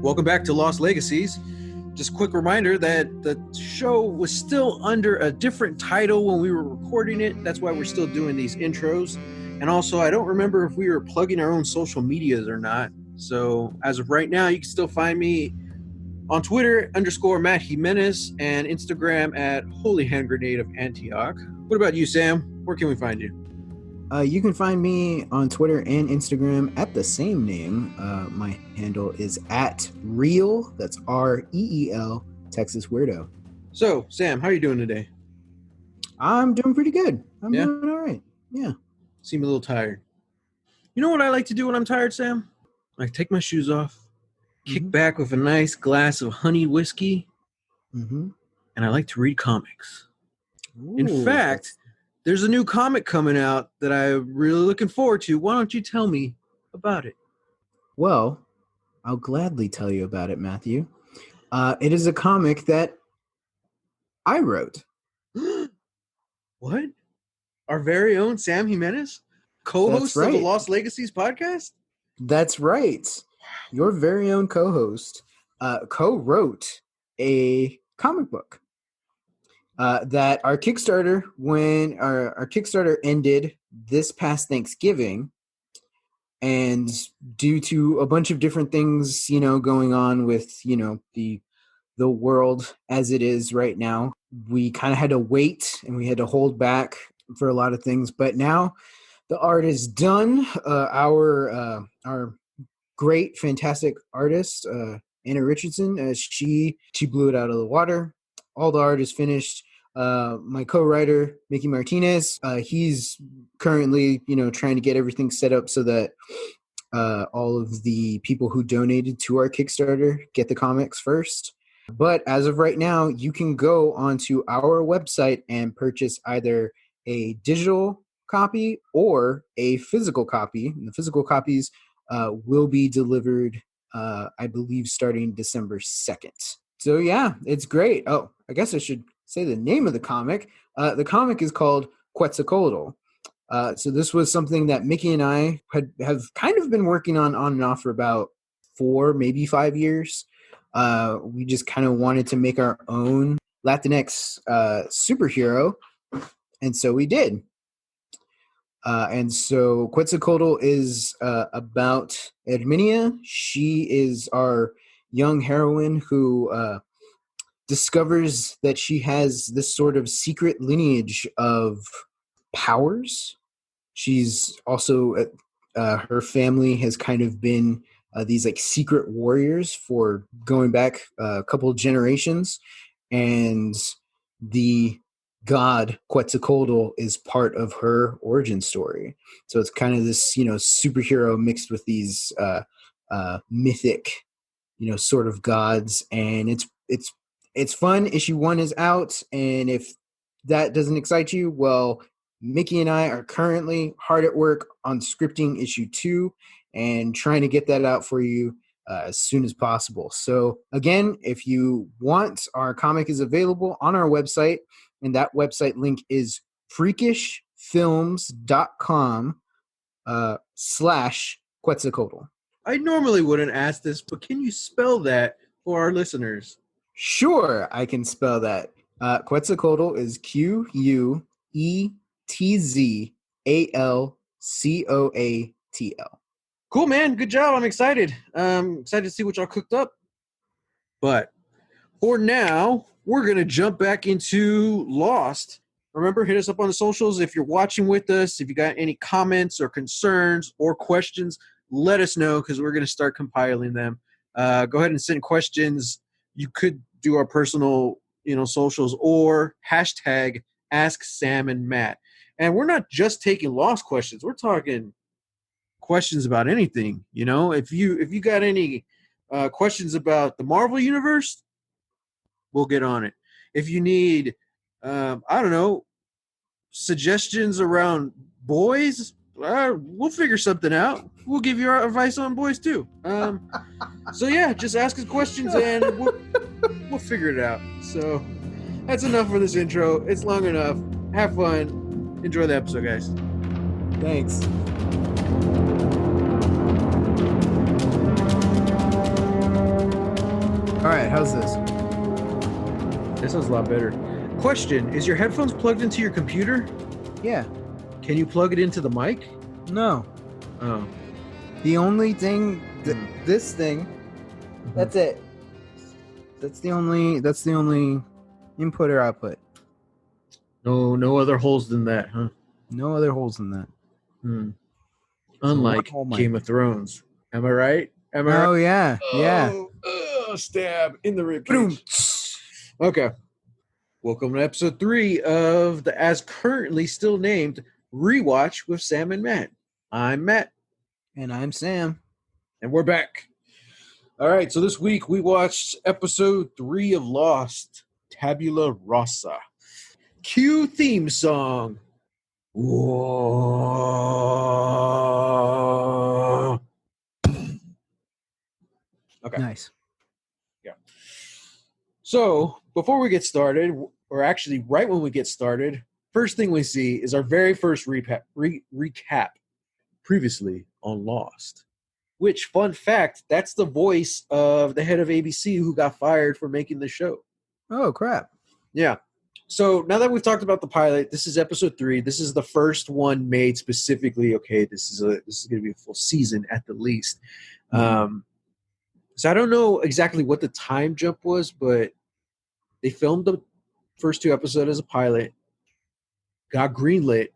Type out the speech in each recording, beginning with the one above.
Welcome back to Lost Legacies. Just a quick reminder that the show was still under a different title when we were recording it. That's why we're still doing these intros. And also, I don't remember if we were plugging our own social medias or not. So as of right now, you can still find me on Twitter _Matt Jimenez and Instagram at Holy Hand Grenade of Antioch. What about you, Sam? Where can we find you? You can find me on Twitter and Instagram at the same name. My handle is at Real, that's REEL, Texas Weirdo. So, Sam, how are you doing today? I'm doing pretty good. I'm doing all right. Yeah. Seem a little tired. You know what I like to do when I'm tired, Sam? I take my shoes off, kick back with a nice glass of honey whiskey, and I like to read comics. Ooh, in fact, there's a new comic coming out that I'm really looking forward to. Why don't you tell me about it? Well, I'll gladly tell you about it, Matthew. It is a comic that I wrote. What? Our very own Sam Jimenez? Co-host of the Lost Legacies podcast? That's right. Your very own co-host co-wrote a comic book. That our Kickstarter, when our Kickstarter ended this past Thanksgiving, and due to a bunch of different things, going on with, the world as it is right now, we kind of had to wait and we had to hold back for a lot of things. But now the art is done. Our great, fantastic artist, Anna Richardson, she blew it out of the water. All the art is finished. My co-writer, Mickey Martinez, he's currently, trying to get everything set up so that all of the people who donated to our Kickstarter get the comics first. But as of right now, you can go onto our website and purchase either a digital copy or a physical copy. And the physical copies will be delivered, I believe, starting December 2nd. So yeah, it's great. Oh, I guess I should say the name of the comic. The comic is called Quetzalcoatl. So this was something that Mickey and I have kind of been working on and off for about 4, maybe 5 years. We just kind of wanted to make our own Latinx superhero, and so we did. And so Quetzalcoatl is about Herminia. She is our young heroine who discovers that she has this sort of secret lineage of powers. She's also, her family has kind of been these like secret warriors for going back a couple of generations. And the god Quetzalcoatl is part of her origin story. So it's kind of this, superhero mixed with these mythic, sort of gods. And it's fun. Issue 1 is out, and if that doesn't excite you, well, Mickey and I are currently hard at work on scripting issue 2 and trying to get that out for you as soon as possible. So again, if you want, our comic is available on our website, and that website link is freakishfilms.com /Quetzalcoatl. I normally wouldn't ask this, but can you spell that for our listeners? Sure, I can spell that. Quetzalcoatl is QUETZALCOATL. Cool, man. Good job. I'm excited. Excited to see what y'all cooked up. But for now, we're going to jump back into Lost. Remember, hit us up on the socials if you're watching with us. If you got any comments or concerns or questions, let us know because we're going to start compiling them. Go ahead and send questions. You could do our personal, socials or hashtag Ask Sam and Matt. And we're not just taking Lost questions. We're talking questions about anything. If you got any questions about the Marvel Universe, we'll get on it. If you need, suggestions around boys, we'll figure something out. We'll give you our advice on boys too. So yeah, just ask us questions and we'll figure it out. So that's enough for this intro. It's long enough. Have fun. Enjoy the episode, guys. Thanks. All right, how's this? That sounds a lot better. Question: is your headphones plugged into your computer? Yeah. Can you plug it into the mic? No. Oh. The only thing, this thing, Mhm. that's it. That's the only input or output. No other holes than that, huh? No other holes in that. Hmm. It's a Unlike one-hole mic. Game of Thrones. Am I right? Am I right? Oh yeah, yeah. Stab in the rib Boom. cage. Okay. Welcome to episode 3 of the as currently still named Rewatch with Sam and Matt. I'm Matt, And I'm Sam. and we're back. All right, so this week we watched episode 3 of Lost, Tabula Rasa. Cue theme song. Whoa. Okay. Nice. So before we get started, or actually right when we get started, first thing we see is our very first recap previously on Lost. Which, fun fact, that's the voice of the head of ABC who got fired for making the show. Oh crap. Yeah. So now that we've talked about the pilot, this is episode 3. This is the first one made specifically. Okay, this is going to be a full season at the least. Mhm. So I don't know exactly what the time jump was, but they filmed the first 2 episodes as a pilot, got greenlit,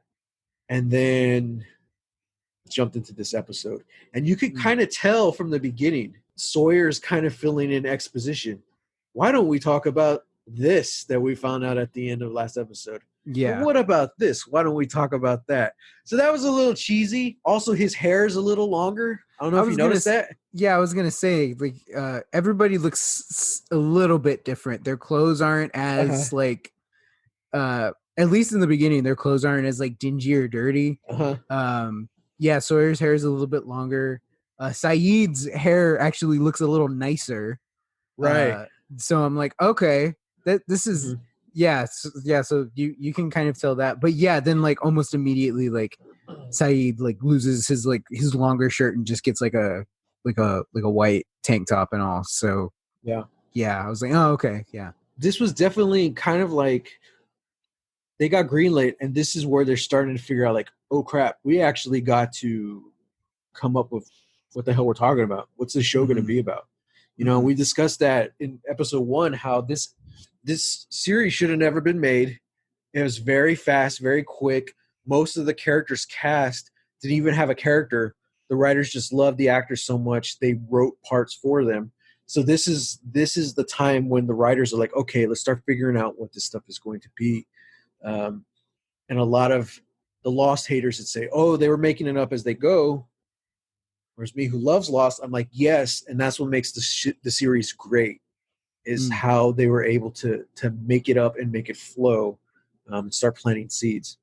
and then jumped into this episode. And you could kind of tell from the beginning, Sawyer's kind of filling in exposition. Why don't we talk about this that we found out at the end of last episode? Yeah. Well, what about this? Why don't we talk about that? So that was a little cheesy. Also, his hair is a little longer. I don't know if you noticed that. Yeah, I was gonna say, like, everybody looks a little bit different. Their clothes aren't as like, at least in the beginning, their clothes aren't as like dingy or dirty. Yeah, Sawyer's hair is a little bit longer. Saeed's hair actually looks a little nicer. Right. So I'm like, okay, this is yeah, so you can kind of tell that. But yeah, then like almost immediately, like Saeed like loses his longer shirt and just gets like a white tank top and all. So Yeah. I was like, oh okay, yeah. This was definitely kind of like they got greenlit, and this is where they're starting to figure out, like, oh crap, we actually got to come up with what the hell we're talking about. What's this show going to be about? You know, we discussed that in episode 1, how this series should have never been made. It was very fast, very quick. Most of the characters cast didn't even have a character. The writers just loved the actors so much they wrote parts for them. So this is the time when the writers are like, okay, let's start figuring out what this stuff is going to be. And a lot of the Lost haters would say, oh, they were making it up as they go. Whereas me, who loves Lost, I'm like, yes, and that's what makes the series great, is how they were able to make it up and make it flow, and start planting seeds.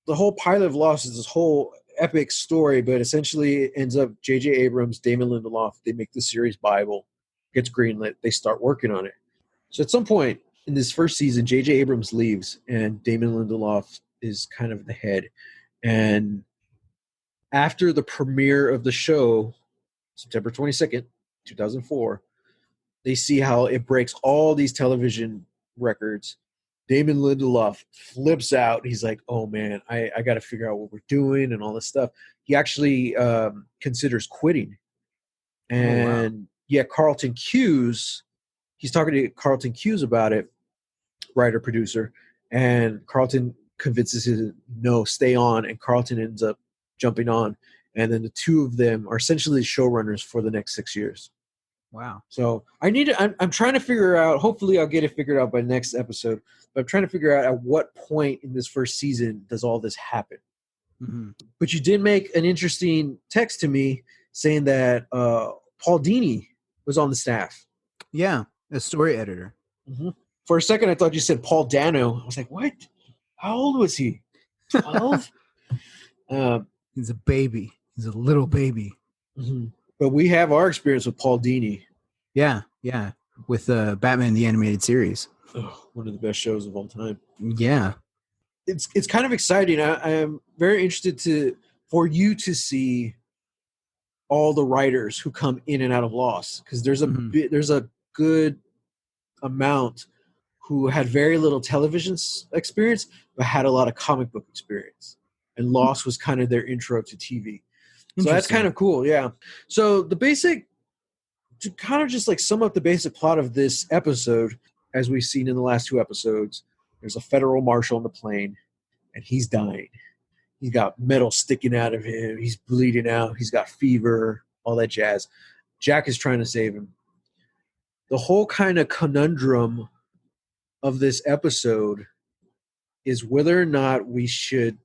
The whole pilot of Lost is this whole epic story, but essentially it ends up J.J. Abrams, Damon Lindelof, they make the series Bible, gets greenlit, they start working on it. So at some point in this first season, J.J. Abrams leaves, and Damon Lindelof is kind of the head. And after the premiere of the show, September 22nd, 2004, they see how it breaks all these television records. Damon Lindelof flips out. He's like, oh man, I got to figure out what we're doing and all this stuff. He actually considers quitting. And Carlton Cuse, he's talking to Carlton Cuse about it, writer, producer, and Carlton convinces him, no, stay on, and Carlton ends up jumping on. And then the two of them are essentially the showrunners for the next 6 years. Wow. So I'm trying to figure out, hopefully I'll get it figured out by next episode, but I'm trying to figure out at what point in this first season does all this happen. But you did make an interesting text to me saying that Paul Dini was on the staff. Yeah, a story editor. For a second, I thought you said Paul Dano. I was like, what? How old was he? 12? He's a baby. He's a little baby. But we have our experience with Paul Dini. Yeah. With Batman the Animated Series. One of the best shows of all time. Yeah. It's kind of exciting. I am very interested for you to see all the writers who come in and out of Lost, because there's a good amount who had very little television experience, but had a lot of comic book experience. And Lost was kind of their intro to TV. So that's kind Interesting. of cool. Yeah. So the basic, to kind of just like sum up the basic plot of this episode, as we've seen in the last 2 episodes, there's a federal marshal on the plane and he's dying. He's got metal sticking out of him. He's bleeding out. He's got fever, all that jazz. Jack is trying to save him. The whole kind of conundrum of this episode is whether or not we should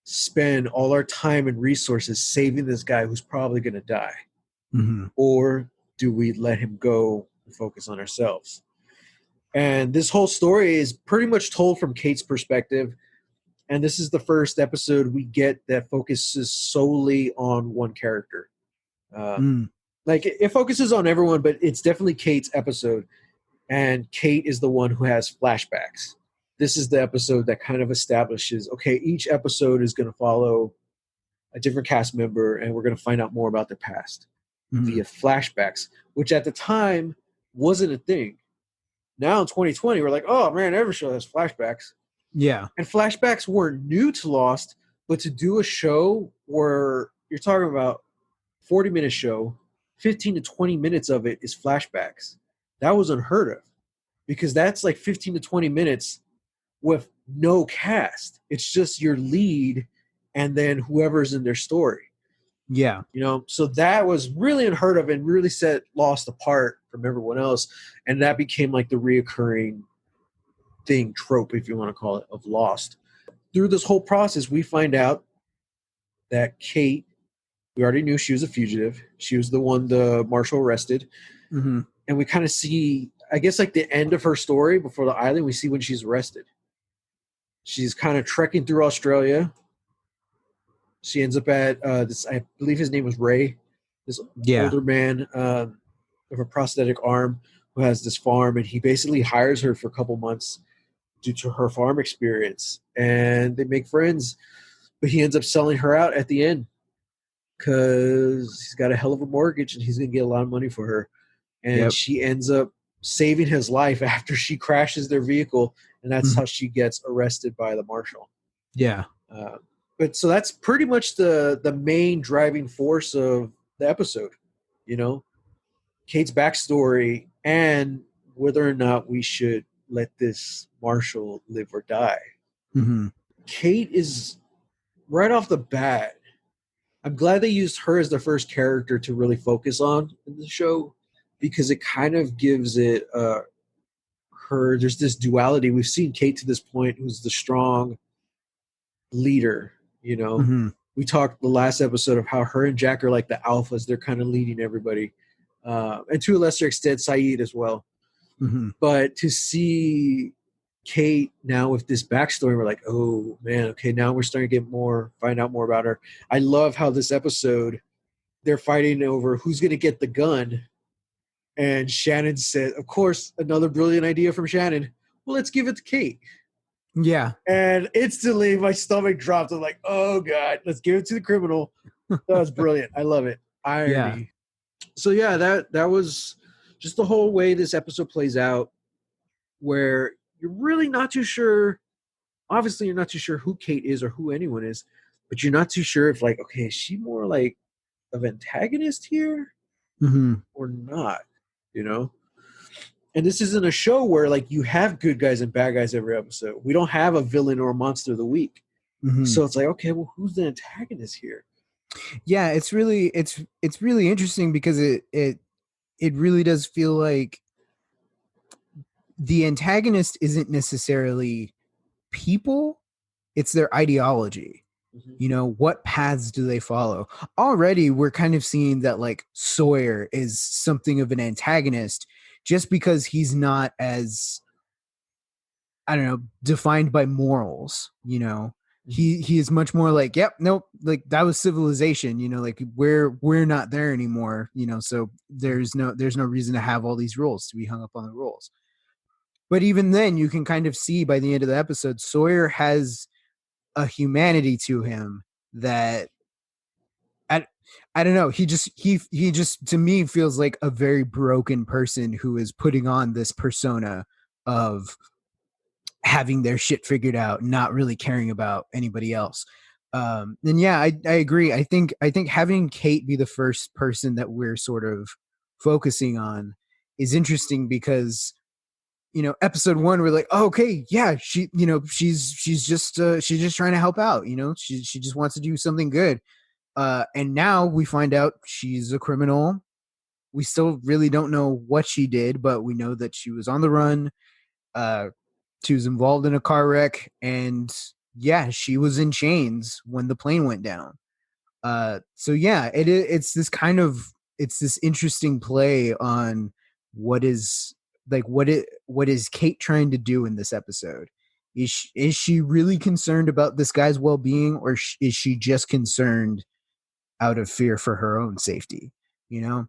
spend all our time and resources saving this guy who's probably going to die, Mm-hmm. or do we let him go and focus on ourselves? And this whole story is pretty much told from Kate's perspective. And this is the first episode we get that focuses solely on one character. Like it focuses on everyone, but it's definitely Kate's episode. And Kate is the one who has flashbacks. This is the episode that kind of establishes, okay, each episode is going to follow a different cast member, and we're going to find out more about their past via flashbacks, which at the time wasn't a thing. Now in 2020, we're like, oh man, every show has flashbacks. Yeah. And flashbacks weren't new to Lost, but to do a show where you're talking about 40-minute show, 15 to 20 minutes of it is flashbacks. That was unheard of, because that's like 15 to 20 minutes with no cast. It's just your lead and then whoever's in their story. Yeah. You know, so that was really unheard of and really set Lost apart from everyone else. And that became like the reoccurring thing, trope, if you want to call it, of Lost. Through this whole process, we find out that Kate, we already knew she was a fugitive. She was the one the marshal arrested. Mm-hmm. And we kind of see, I guess, like the end of her story before the island, we see when she's arrested. She's kind of trekking through Australia. She ends up at this, I believe his name was Ray, this older man with a prosthetic arm who has this farm, and he basically hires her for a couple months due to her farm experience, and they make friends. But he ends up selling her out at the end because he's got a hell of a mortgage and he's going to get a lot of money for her. And she ends up saving his life after she crashes their vehicle, and that's how she gets arrested by the marshal. Yeah. But so that's pretty much the main driving force of the episode, you know, Kate's backstory and whether or not we should let this marshal live or die. Mm-hmm. Kate is right off the bat. I'm glad they used her as the first character to really focus on in the show, because it kind of gives it her. There's this duality. We've seen Kate to this point, who's the strong leader. You know, we talked the last episode of how her and Jack are like the alphas. They're kind of leading everybody, and to a lesser extent, Saeed as well. But to see Kate now with this backstory, we're like, oh man, okay, now we're starting to find out more about her. I love how this episode, they're fighting over who's going to get the gun. And Shannon said, of course, another brilliant idea from Shannon. Well, let's give it to Kate. Yeah. And instantly my stomach dropped. I'm like, oh God, let's give it to the criminal. That was brilliant. I love it. Irony. Yeah. So yeah, that was just the whole way this episode plays out, where you're really not too sure. Obviously, you're not too sure who Kate is or who anyone is, but you're not too sure if, like, okay, is she more like of antagonist here or not? You know? And this isn't a show where like you have good guys and bad guys every episode. We don't have a villain or a monster of the week. So it's like, okay, well, who's the antagonist here? Yeah, it's really interesting because it really does feel like the antagonist isn't necessarily people, it's their ideology. You know, what paths do they follow? Already we're kind of seeing that like Sawyer is something of an antagonist just because he's not as, I don't know, defined by morals, you know. He is much more like, yep, nope, like that was civilization, you know, like we're not there anymore, you know, so there's no reason to have all these rules, to be hung up on the rules. But even then you can kind of see by the end of the episode, Sawyer has a humanity to him that I don't know. He just to me feels like a very broken person who is putting on this persona of having their shit figured out, not really caring about anybody else. And yeah, I agree. I think having Kate be the first person that we're sort of focusing on is interesting because episode one we're like, oh, okay, yeah, she's just trying to help out. She just wants to do something good. And now we find out she's a criminal. We still really don't know what she did, but we know that she was on the run. Uh, she was involved in a car wreck, and yeah, she was in chains when the plane went down. So yeah, it's this interesting play on what is what is Kate trying to do in this episode. Is she really concerned about this guy's well-being, or is she just concerned out of fear for her own safety? You know,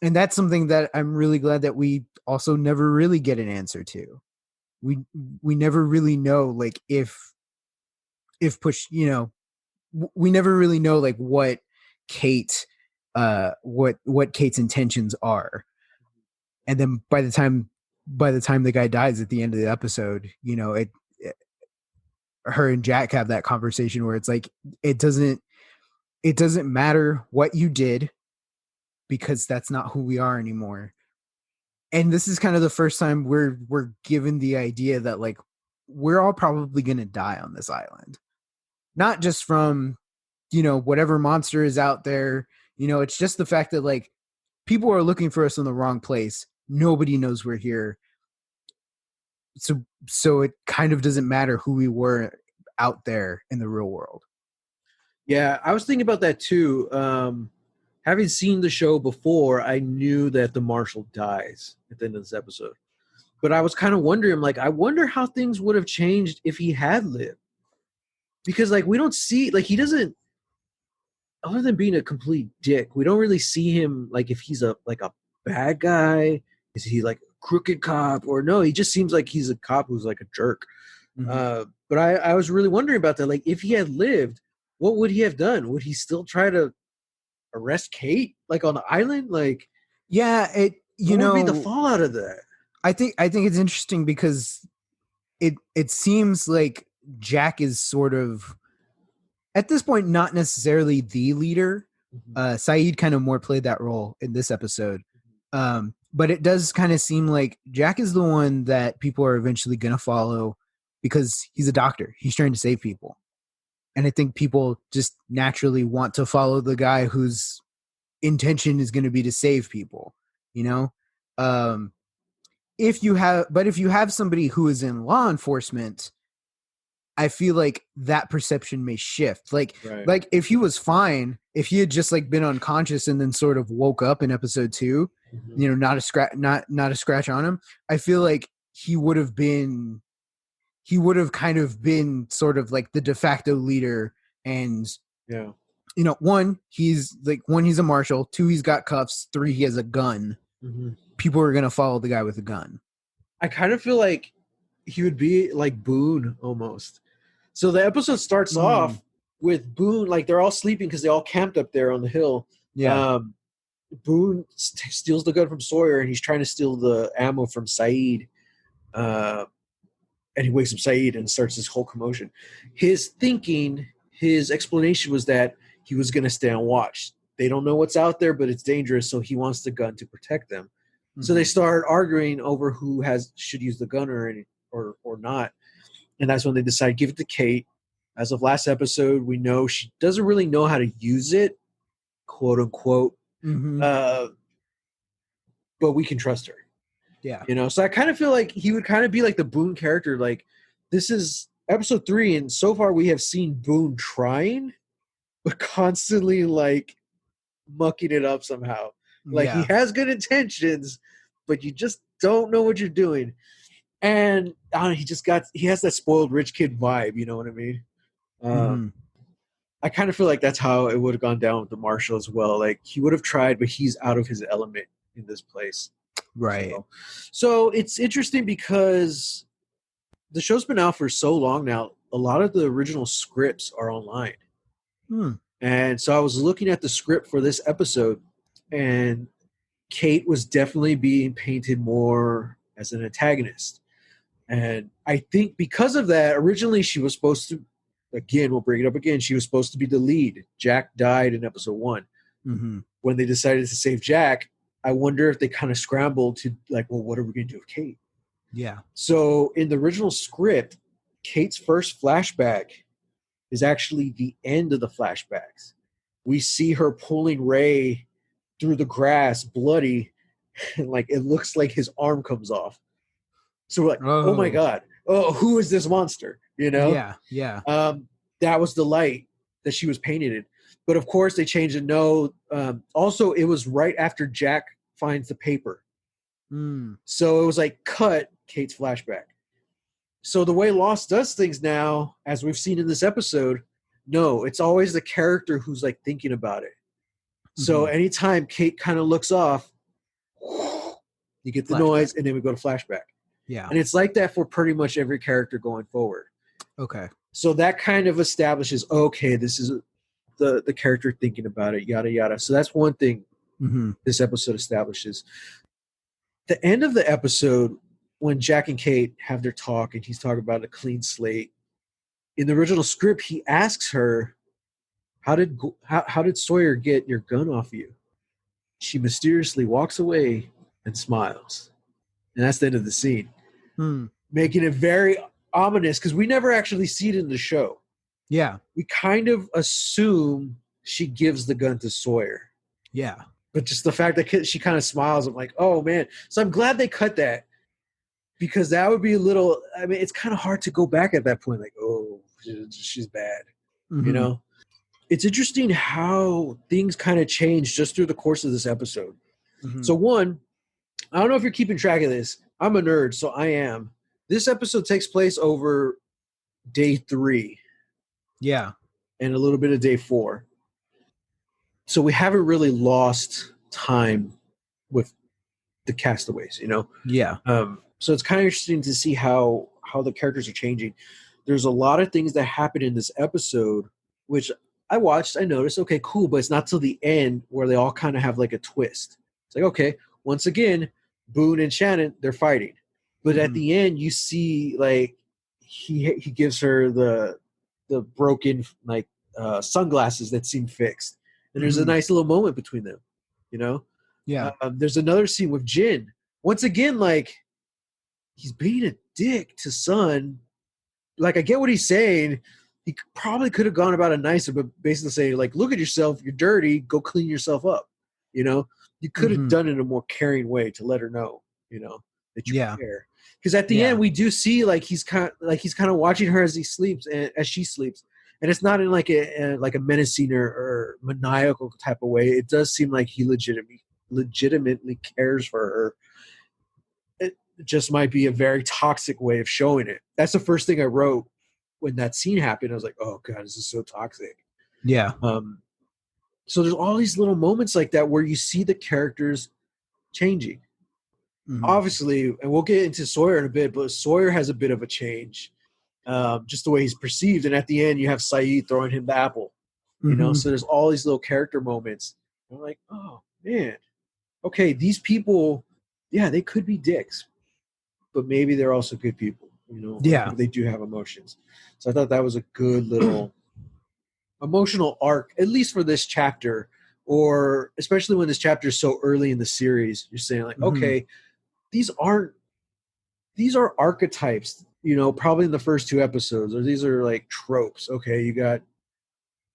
and that's something that I'm really glad that we also never really get an answer to. We we never really know, like, if push, we never really know, like, Kate what Kate's intentions are. And then by the time the guy dies at the end of the episode, her and Jack have that conversation where it's like, it doesn't matter what you did, because that's not who we are anymore. And this is kind of the first time we're given the idea that, like, we're all probably going to die on this island, not just from whatever monster is out there. It's just the fact that, like, people are looking for us in the wrong place. Nobody knows we're here. So it kind of doesn't matter who we were out there in the real world. Yeah, I was thinking about that too. Having seen the show before, I knew that the marshal dies at the end of this episode. But I was kind of wondering, like, I wonder how things would have changed if he had lived. Because, like, we don't see, like, he doesn't, other than being a complete dick, we don't really see him, like, if he's a bad guy. Is he like a crooked cop? Or no, he just seems like he's a cop who's like a jerk. But I was really wondering about that. Like, if he had lived, what would he have done? Would he still try to arrest Kate, like, on the island? Like, Yeah, what would be the fallout of that? I think it's interesting because it seems like Jack is sort of, at this point, not necessarily the leader. Saeed kind of more played that role in this episode. But it does kind of seem like Jack is the one that people are eventually going to follow because he's a doctor. He's trying to save people. And I think people just naturally want to follow the guy whose intention is going to be to save people, you know? Um, if you have somebody who is in law enforcement, I feel like that perception may shift. Right. Like if he was fine, if he had just, like, been unconscious and then sort of woke up in episode 2, not a scratch on him, I feel like he would have kind of been sort of like the de facto leader. And Yeah. one, he's a marshal. 2, he's got cuffs. 3, he has a gun. People are gonna follow the guy with a gun. I kind of feel like he would be like Boone almost. So the episode starts off with Boone, like, they're all sleeping because they all camped up there on the hill. Yeah. Boone steals the gun from Sawyer, and he's trying to steal the ammo from Saeed. And he wakes up Saeed and starts this whole commotion. His explanation was that he was going to stay on watch. They don't know what's out there, but it's dangerous, so he wants the gun to protect them. So they start arguing over who should use the gun or not. And that's when they decide, give it to Kate. As of last episode, we know she doesn't really know how to use it, quote unquote. But we can trust her. Yeah. So I kind of feel like he would kind of be like the Boone character. Like, this is episode 3, and so far we have seen Boone trying, but constantly, like, mucking it up somehow. Like, he has good intentions, but you just don't know what you're doing. And I don't know, he has that spoiled rich kid vibe, you know what I mean? I kind of feel like that's how it would have gone down with the marshal as well. Like, he would have tried, but he's out of his element in this place. Right. So it's interesting because the show's been out for so long now. A lot of the original scripts are online. And so I was looking at the script for this episode, and Kate was definitely being painted more as an antagonist. And I think because of that, originally she was supposed to, again, we'll bring it up again, she was supposed to be the lead. Jack died in episode 1. Mm-hmm. When they decided to save Jack, I wonder if they kind of scrambled to like, well, what are we going to do with Kate? Yeah. So in the original script, Kate's first flashback is actually the end of the flashbacks. We see her pulling Ray through the grass, bloody, and like it looks like his arm comes off. So we're like, oh my God, oh, who is this monster? You know? Yeah. Yeah. That was the light that she was painted in. But of course, they changed it. No, also, it was right after Jack finds the paper. Mm. So it was like, cut Kate's flashback. So the way Lost does things now, as we've seen in this episode, no, it's always the character who's like thinking about it. So anytime Kate kind of looks off, you get the noise, and then we go to flashback. Yeah. And it's like that for pretty much every character going forward. Okay. So that kind of establishes, okay, this is the character thinking about it, yada, yada. So that's one thing this episode establishes. The end of the episode, when Jack and Kate have their talk and he's talking about a clean slate, in the original script, he asks her, how did Sawyer get your gun off you? She mysteriously walks away and smiles. And that's the end of the scene. Making it very ominous because we never actually see it in the show. Yeah. We kind of assume she gives the gun to Sawyer. Yeah. But just the fact that she kind of smiles, I'm like, oh, man. So I'm glad they cut that because that would be a little – I mean, it's kind of hard to go back at that point. Like, oh, she's bad, you know? It's interesting how things kind of change just through the course of this episode. So one, I don't know if you're keeping track of this. I'm a nerd, so I am. This episode takes place over day 3. Yeah. And a little bit of day 4. So we haven't really lost time with the castaways, you know? Yeah. So it's kind of interesting to see how the characters are changing. There's a lot of things that happen in this episode, which I watched, I noticed, okay, cool, but it's not till the end where they all kind of have like a twist. It's like, okay, once again, Boone and Shannon, they're fighting. But at the end, you see like he gives her the broken like sunglasses that seem fixed, and there's a nice little moment between them, you know. Yeah. There's another scene with Jin. Once again, like he's being a dick to Sun. Like I get what he's saying. He probably could have gone about it nicer, but basically saying like, look at yourself, you're dirty, go clean yourself up. You know, you could have done it in a more caring way to let her know, you know, that you care. Because at the end, we do see like he's kind of watching her as he sleeps and as she sleeps, and it's not in like a menacing or maniacal type of way. It does seem like he legitimately cares for her. It just might be a very toxic way of showing it. That's the first thing I wrote when that scene happened. I was like, oh God, this is so toxic. Yeah. So there's all these little moments like that where you see the characters changing. Obviously, and we'll get into Sawyer in a bit, but Sawyer has a bit of a change, just the way he's perceived. And at the end, you have Saeed throwing him the apple, you know? So there's all these little character moments. I'm like, oh, man. Okay, these people, yeah, they could be dicks, but maybe they're also good people, you know? Yeah. They do have emotions. So I thought that was a good little emotional arc, at least for this chapter, or especially when this chapter is so early in the series. You're saying like, okay, these are archetypes, you know, probably in the first 2 episodes, or these are like tropes. Okay, you got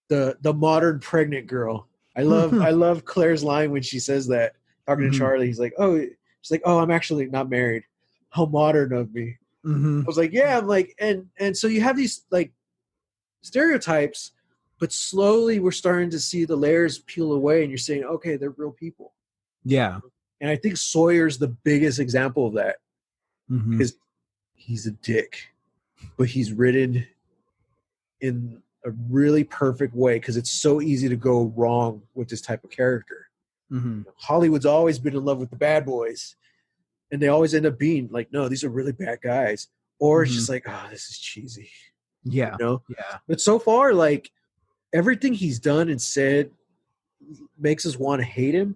the modern pregnant girl. I love Claire's line when she says that, talking to Charlie. She's like, oh, I'm actually not married. How modern of me. I was like, yeah, I'm like, and so you have these like stereotypes, but slowly we're starting to see the layers peel away, and you're saying, okay, they're real people. Yeah. And I think Sawyer's the biggest example of that. Because he's a dick, but he's written in a really perfect way because it's so easy to go wrong with this type of character. Hollywood's always been in love with the bad boys, and they always end up being like, no, these are really bad guys. Or it's just like, oh, this is cheesy. Yeah. You know? Yeah. But so far, like, everything he's done and said makes us want to hate him.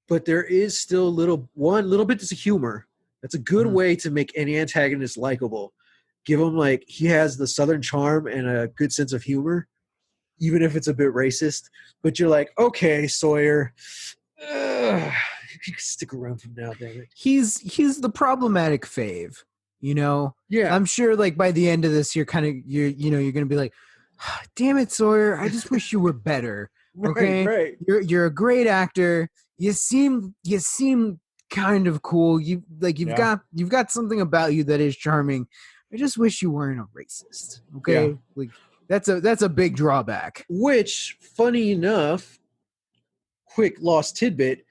But there is still little bit of humor. That's a good way to make any antagonist likable. Give him like he has the Southern charm and a good sense of humor, even if it's a bit racist. But you're like, okay, Sawyer, you can stick around from now, damn it. He's the problematic fave, you know. Yeah, I'm sure like by the end of this you're gonna be like, damn it, Sawyer, I just wish you were better. Okay, right. You're a great actor. You seem kind of cool. You've got something about you that is charming. I just wish you weren't a racist. Okay, Yeah. like that's a big drawback. Which, funny enough, quick lost tidbit,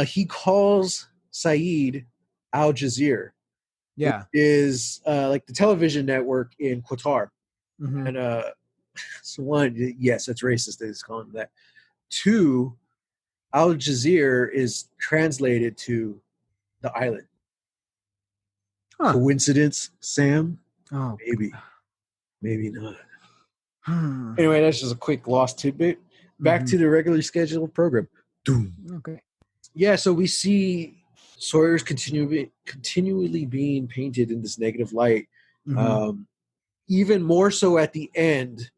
he calls Saeed Al Jazeera, which Yeah. is like the television network in Qatar. Mhm. And so one, yes, that's racist that he's calling him that. Two, Al Jazeera is translated to the island. Huh. Coincidence, Sam? Oh, Maybe. Maybe not. Hmm. Anyway, that's just a quick lost tidbit. Back to the regularly scheduled program. Doom. Okay. Yeah, so we see Sawyer's continually being painted in this negative light. Even more so at the end,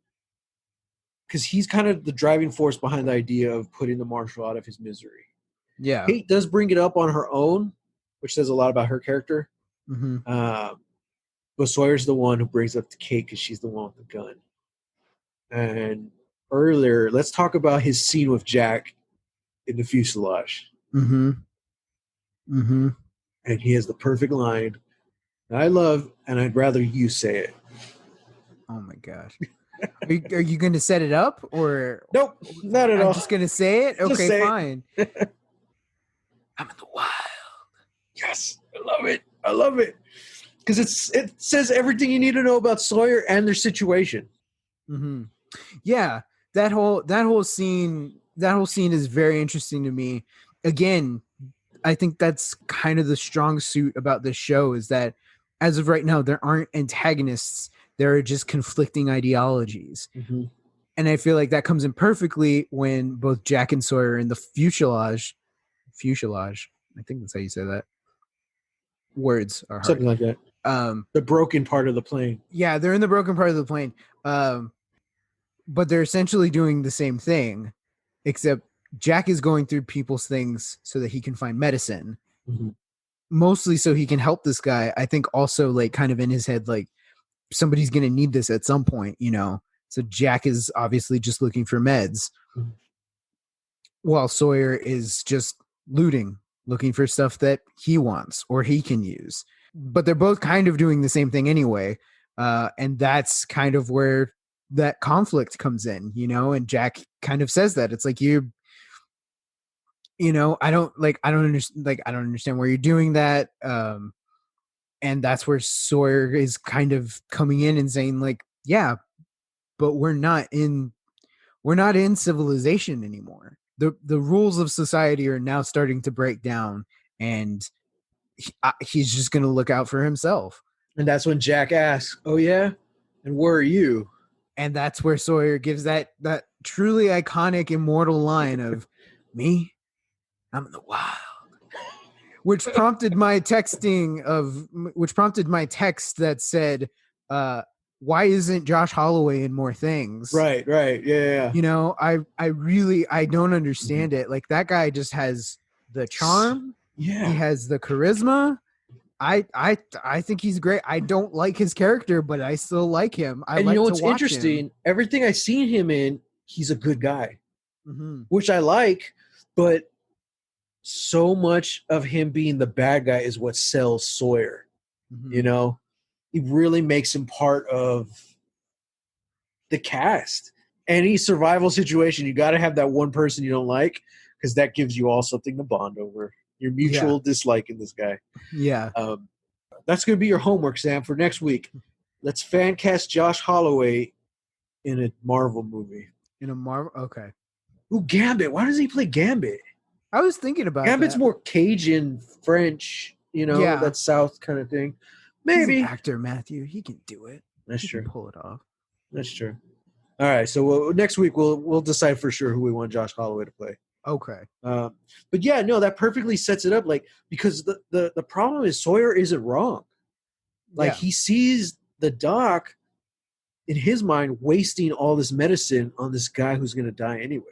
because he's kind of the driving force behind the idea of putting the marshal out of his misery. Yeah. Kate does bring it up on her own, which says a lot about her character. But Sawyer's the one who brings up to Kate because she's the one with the gun. And earlier, let's talk about his scene with Jack in the fuselage. And he has the perfect line that I love, and I'd rather you say it. Oh my gosh. Are you going to set it up or Nope, not at all. I'm just going to say it? Just Okay, say fine. I'm in the wild. Yes, I love it. Because it says everything you need to know about Sawyer and their situation. Yeah, that whole scene is very interesting to me. Again, I think that's kind of the strong suit about this show is that as of right now, there aren't antagonists. There are just conflicting ideologies. And I feel like that comes in perfectly when both Jack and Sawyer are in the fuselage. I think that's how you say that. Words are hard. Something like that. The broken part of the plane. Yeah, they're in the broken part of the plane. But they're essentially doing the same thing, except Jack is going through people's things so that he can find medicine. Mostly so he can help this guy. I think also like kind of in his head, like somebody's going to need this at some point, you know? So Jack is obviously just looking for meds while Sawyer is just looking for stuff that he wants or he can use. But they're both kind of doing the same thing anyway. And that's kind of where that conflict comes in, you know, and Jack kind of says that it's like I don't understand where you're doing that. And that's where Sawyer is kind of coming in and saying like, yeah, but we're not in civilization anymore. The rules of society are now starting to break down, and he's just going to look out for himself. And that's when Jack asks, "Oh yeah, and where are you?" And that's where Sawyer gives that truly iconic immortal line of me, I'm in the wild. Which prompted my text that said, why isn't Josh Holloway in more things? Right. Yeah. You know, I don't understand it. Like that guy just has the charm. Yeah. He has the charisma. I think he's great. I don't like his character, but I still like him. And you know what's interesting? Everything I've seen him in, he's a good guy, which I like. But so much of him being the bad guy is what sells Sawyer. You know, it really makes him part of the cast. Any survival situation, you got to have that one person you don't like because that gives you all something to bond over. Your mutual dislike in this guy. Yeah. That's going to be your homework, Sam, for next week. Let's fan cast Josh Holloway in a Marvel movie. Okay. Ooh, Gambit. Why does he play Gambit? I was thinking about Gambit's that. more Cajun, French, you know, that South kind of thing. Maybe. He's an actor, Matthew. He can do it. That's he true. Can pull it off. That's true. All right, so next week we'll decide for sure who we want Josh Holloway to play. Okay. But yeah, no, that perfectly sets it up. Like, because the problem is Sawyer isn't wrong. Like, Yeah. he sees the doc in his mind wasting all this medicine on this guy who's going to die anyway.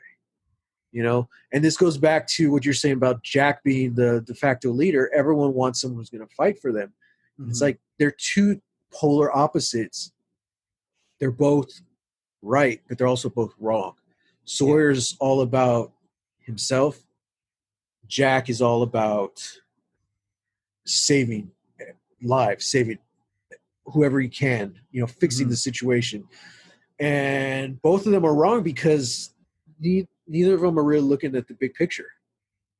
You know, and this goes back to what you're saying about Jack being the de facto leader. Everyone wants someone who's going to fight for them. Mhm. It's like they're two polar opposites. They're both right, but they're also both wrong. Sawyer's all about himself. Jack is all about saving lives, saving whoever he can, you know, fixing Mhm. the situation. And both of them are wrong because neither of them are really looking at the big picture.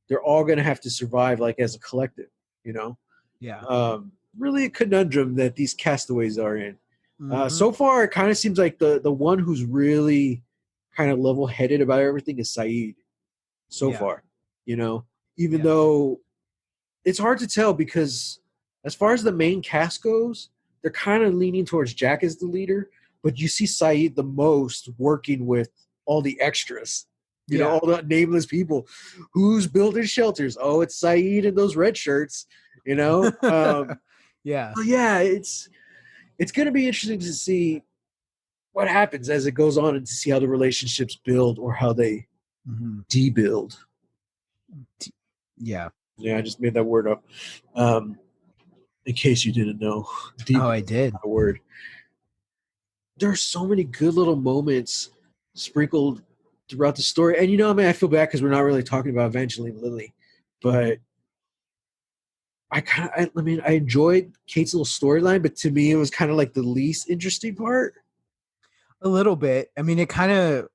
They're all going to have to survive, like, as a collective, you know. Yeah. Really a conundrum that these castaways are in. Mhm. So far, it kind of seems like the one who's really kind of level headed about everything is Saeed. So Yeah. far, you know, even Yeah. though it's hard to tell because as far as the main cast goes, they're kind of leaning towards Jack as the leader, but you see Saeed the most working with all the extras, you know, Yeah. all the nameless people. Who's building shelters? Oh, it's Saeed in those red shirts, you know. Yeah. So yeah, it's going to be interesting to see what happens as it goes on and to see how the relationships build or how they Mhm. debuild. Yeah. Yeah, I just made that word up. In case you didn't know, Oh, I debuild is did. not a word. There are so many good little moments sprinkled throughout the story. And you know, I mean, I feel bad because we're not really talking about Evangeline Lilly, but I mean, I enjoyed Kate's little storyline, but to me, it was kind of like the least interesting part. A little bit. I mean, it kind of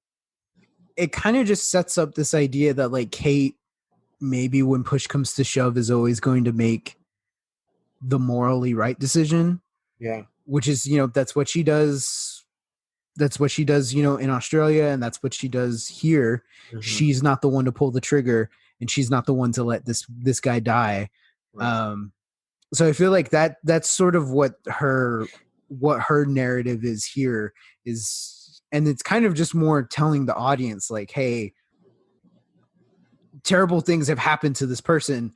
just sets up this idea that like Kate maybe when push comes to shove is always going to make the morally right decision, Yeah. which is, that's what she does. That's what she does, in Australia, and that's what she does here. Mhm. She's not the one to pull the trigger, and she's not the one to let this guy die. Right. So I feel like that's sort of what her narrative is here is, and it's kind of just more telling the audience like, hey, terrible things have happened to this person,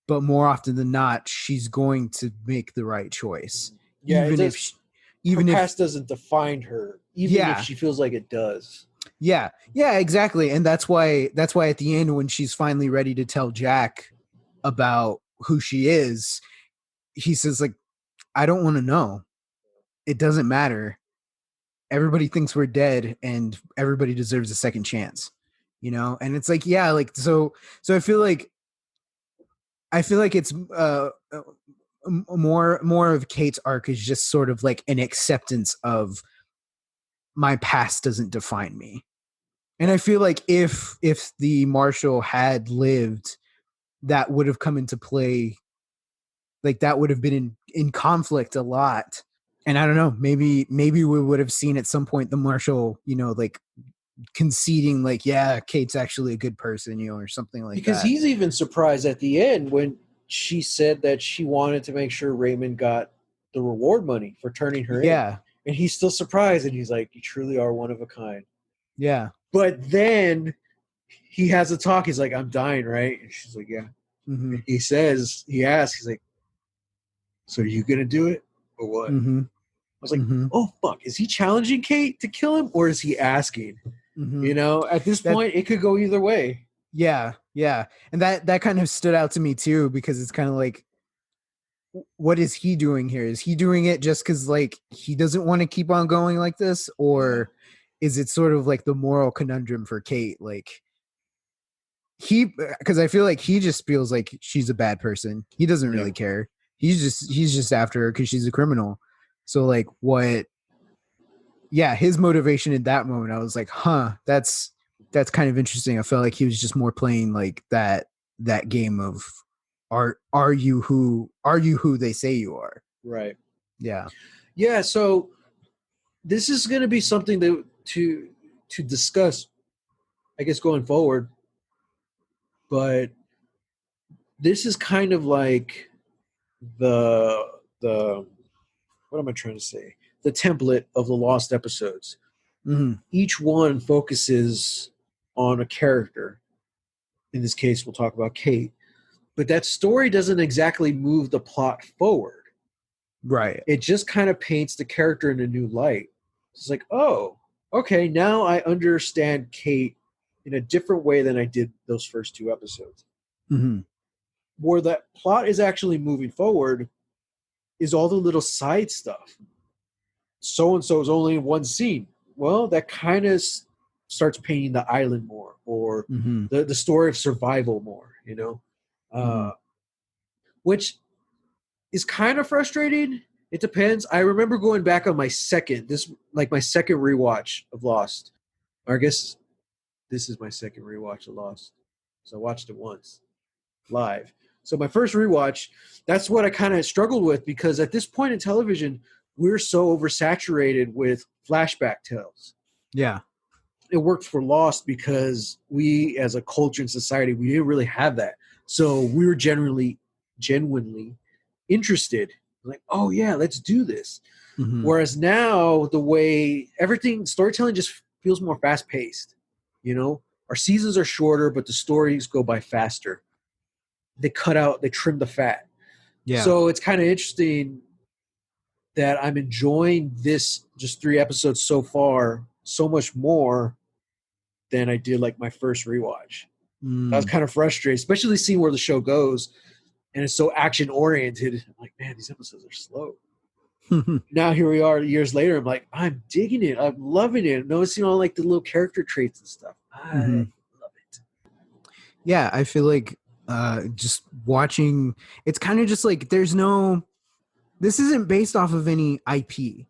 but more often than not, she's going to make the right choice, Yeah, it even if does. she, Her even if past doesn't define her, even if yeah, she feels like it does. yeah, exactly. And that's why at the end when she's finally ready to tell Jack about who she is, he says like, I don't want to know. It doesn't matter. Everybody thinks we're dead and everybody deserves a second chance, and it's like, yeah, like, so I feel like it's more of Kate's arc is just sort of like an acceptance of my past doesn't define me. And I feel like if the Marshal had lived, that would have come into play. Like that would have been in conflict a lot. And I don't know, maybe we would have seen at some point the Marshal, like conceding like, yeah, Kate's actually a good person, or something like Because that. he's even surprised at the end when she said that she wanted to make sure Raymond got the reward money for turning her in. Yeah. And he's still surprised and he's like, you truly are one of a kind. Yeah. But then he has a talk. He's like, I'm dying, right? And she's like, yeah. Mm-hmm. And he asks, he's like, so are you going to do it or what? Mm-hmm. I was like, Mm-hmm. oh, fuck. Is he challenging Kate to kill him or is he asking? Mm-hmm. You know, at this That point, it could go either way. Yeah, yeah. And that kind of stood out to me too, because it's kind of like, what is he doing here? Is he doing it just because like he doesn't want to keep on going like this? Or is it sort of like the moral conundrum for Kate? Like because I feel like he just feels like she's a bad person. He doesn't Yeah. really care. He's just after her because she's a criminal. So like what his motivation in that moment, I was like, huh, that's kind of interesting. I felt like he was just more playing like that game of are you who they say you are? Right. Yeah. Yeah. So this is going to be something to discuss, I guess, going forward. But this is kind of like the what am I trying to say? The template of the lost episodes. Mhm. Each one focuses on a character. In this case, we'll talk about Kate. But that story doesn't exactly move the plot forward. Right. It just kind of paints the character in a new light. It's like, oh, okay, now I understand Kate in a different way than I did those first two episodes. Mhm. Where that plot is actually moving forward is all the little side stuff. So and so is only in one scene. Well, that kind of starts painting the island more, or Mhm. the story of survival more. You know, Mhm. which is kind of frustrating. It depends. I remember going back on my second rewatch of Lost. Or I guess this is my second rewatch of Lost. So I watched it once live. So my first rewatch, that's what I kind of struggled with, because at this point in television, we're so oversaturated with flashback tales. Yeah. It worked for Lost because we, as a culture and society, we didn't really have that. So we were genuinely interested. Like, oh yeah, let's do this. Mhm. Whereas now, the way everything storytelling just feels more fast paced. You know, our seasons are shorter, but the stories go by faster. They trim the fat. Yeah. So it's kind of interesting that I'm enjoying this just 3 episodes so far so much more than I did like my first rewatch. I was Mm. kind of frustrated, especially seeing where the show goes, and it's so action oriented. I'm like, man, these episodes are slow. Now here we are years later. I'm like, I'm digging it. I'm loving it. I'm noticing all like the little character traits and stuff. I Mhm. love it. Yeah, I feel like just watching, it's kind of just like this isn't based off of any IP.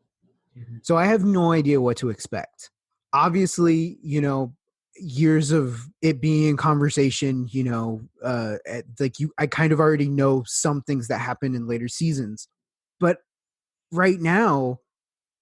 Mhm. So I have no idea what to expect. Obviously, years of it being in conversation, I kind of already know some things that happen in later seasons. But right now,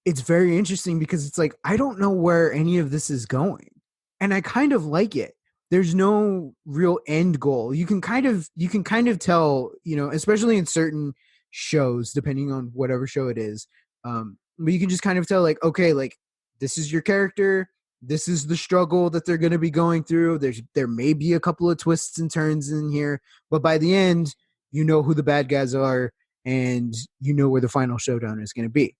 it's very interesting because it's like I don't know where any of this is going. And I kind of like it. There's no real end goal. You can kind of tell, especially in certain shows, depending on whatever show it is. But you can just kind of tell, like, okay, like this is your character, this is the struggle that they're gonna be going through. There may be a couple of twists and turns in here, but by the end, you know who the bad guys are and you know where the final showdown is gonna be.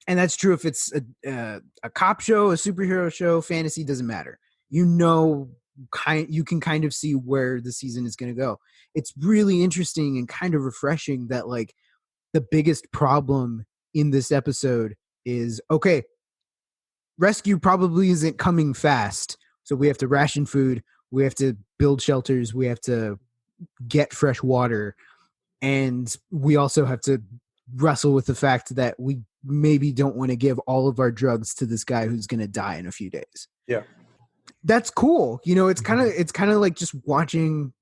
And that's true if it's a cop show, a superhero show, fantasy, doesn't matter. You can kind of see where the season is going to go. It's really interesting and kind of refreshing that like the biggest problem in this episode is, okay, rescue probably isn't coming fast, so we have to ration food, we have to build shelters, we have to get fresh water, and we also have to wrestle with the fact that we maybe don't want to give all of our drugs to this guy who's going to die in a few days. Yeah. That's cool. It's kind of like just watching,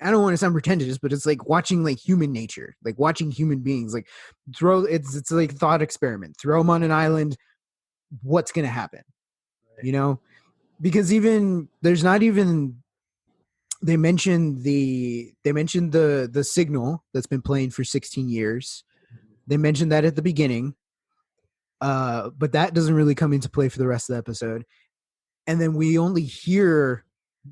I don't want to sound pretentious, but it's like watching like human nature, like watching human beings, like it's like thought experiment. Throw them on an island, what's going to happen? You know, because even there's not even they mentioned the signal that's been playing for 16 years. They mentioned that at the beginning, but that doesn't really come into play for the rest of the episode. And then we only hear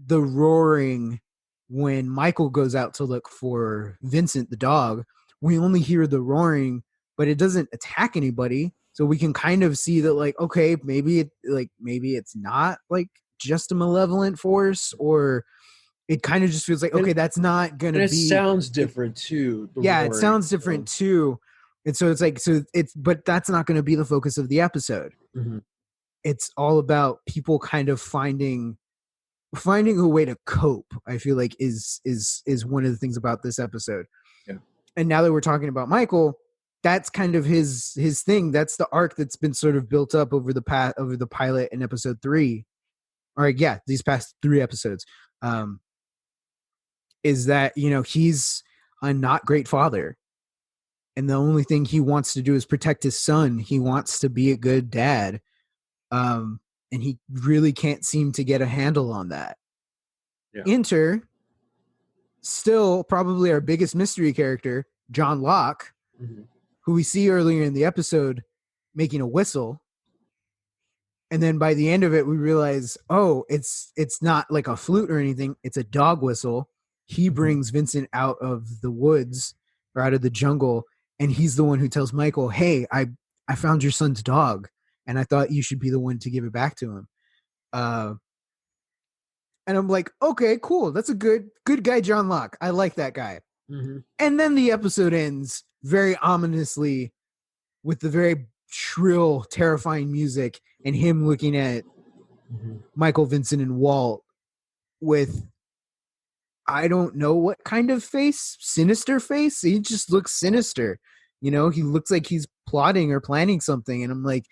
the roaring when Michael goes out to look for Vincent, the dog. We only hear the roaring, but it doesn't attack anybody. So we can kind of see that, like, okay, maybe it's not like just a malevolent force, or it kind of just feels like, okay, And, that's not gonna and it be sounds it, different too. The yeah, it roaring. sounds different too. And so it's like, but that's not going to be the focus of the episode. Mm-hmm. It's all about people kind of finding a way to cope. I feel like is one of the things about this episode. Yeah. And now that we're talking about Michael, that's kind of his thing. That's the arc that's been sort of built up over the pilot in episode 3. Or yeah, these past 3 episodes. Is that, he's a not great father. And the only thing he wants to do is protect his son. He wants to be a good dad. And he really can't seem to get a handle on that. Yeah. Enter, still probably our biggest mystery character, John Locke, Mm-hmm. who we see earlier in the episode making a whistle. And then by the end of it, we realize, oh, it's not like a flute or anything. It's a dog whistle. He brings Vincent out of the woods or out of the jungle, and he's the one who tells Michael, "Hey, I found your son's dog, and I thought you should be the one to give it back to him." Uh, and I'm like, okay, cool. That's a good guy, John Locke. I like that guy. Mm-hmm. And then the episode ends very ominously with the very shrill, terrifying music and him looking at Michael, Vincent, and Walt with I don't know what kind of face, sinister face. He just looks sinister. You know, he looks like he's plotting or planning something. And I'm like,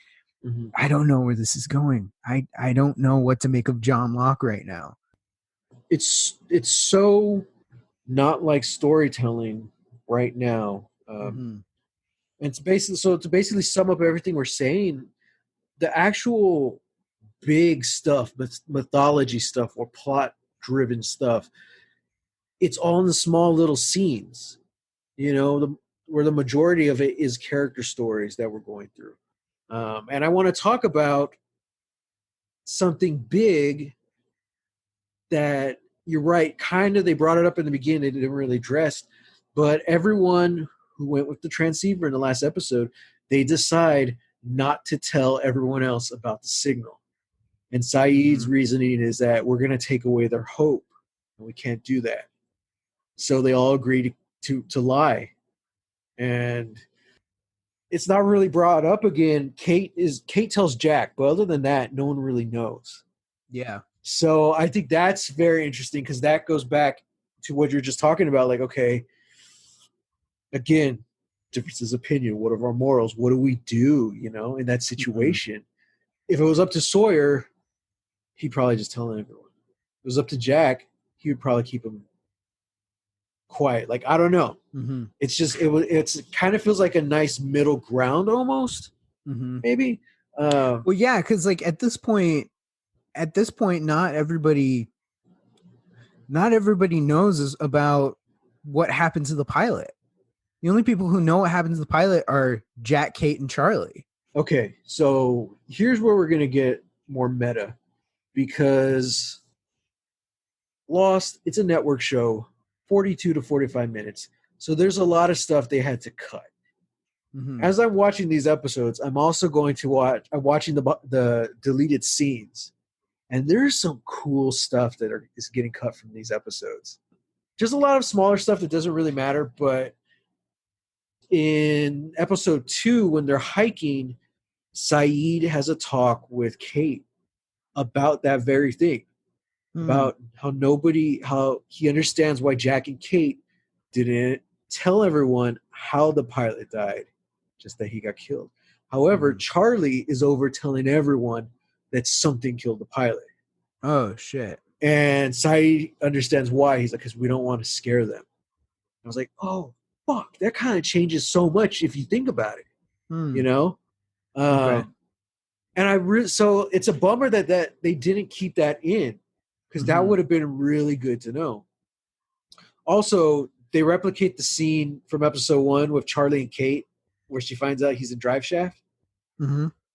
I don't know where this is going. I don't know what to make of John Locke right now. It's so not like storytelling right now. And it's basically, so to basically sum up everything we're saying, the actual big stuff, mythology stuff or plot driven stuff, it's all in the small little scenes, where the majority of it is character stories that we're going through. And I want to talk about something big that you're right, kind of they brought it up in the beginning, they didn't really address, but everyone who went with the transceiver in the last episode, they decide not to tell everyone else about the signal. And Saeed's reasoning is that we're going to take away their hope, and we can't do that. So they all agree to lie. And it's not really brought up again. Kate tells Jack, but other than that, no one really knows. Yeah. So I think that's very interesting because that goes back to what you're just talking about. Like, okay, again, differences of opinion. What are our morals? What do we do, in that situation? If it was up to Sawyer, he'd probably just tell everyone. If it was up to Jack, he would probably keep him quiet. Like, I don't know. It's just, it's kind of feels like a nice middle ground almost, maybe. Well, yeah, because like at this point, not everybody knows about what happened to the pilot. The only people who know what happened to the pilot are Jack, Kate, and Charlie. Okay, so here's where we're going to get more meta, because Lost, it's a network show, 42 to 45 minutes. So there's a lot of stuff they had to cut. As I'm watching these episodes, I'm also I'm watching the deleted scenes. And there's some cool stuff that is getting cut from these episodes. Just a lot of smaller stuff that doesn't really matter. But in episode 2, when they're hiking, Saeed has a talk with Kate about that very thing. About how he understands why Jack and Kate didn't tell everyone how the pilot died, just that he got killed. However, Charlie is over telling everyone that something killed the pilot. Oh, shit. And Saeed understands why. He's like, because we don't want to scare them. I was like, oh, fuck. That kind of changes so much if you think about it, Okay. And so it's a bummer that they didn't keep that in, because that would have been really good to know. Also, they replicate the scene from episode 1 with Charlie and Kate, where she finds out he's in Drive Shaft.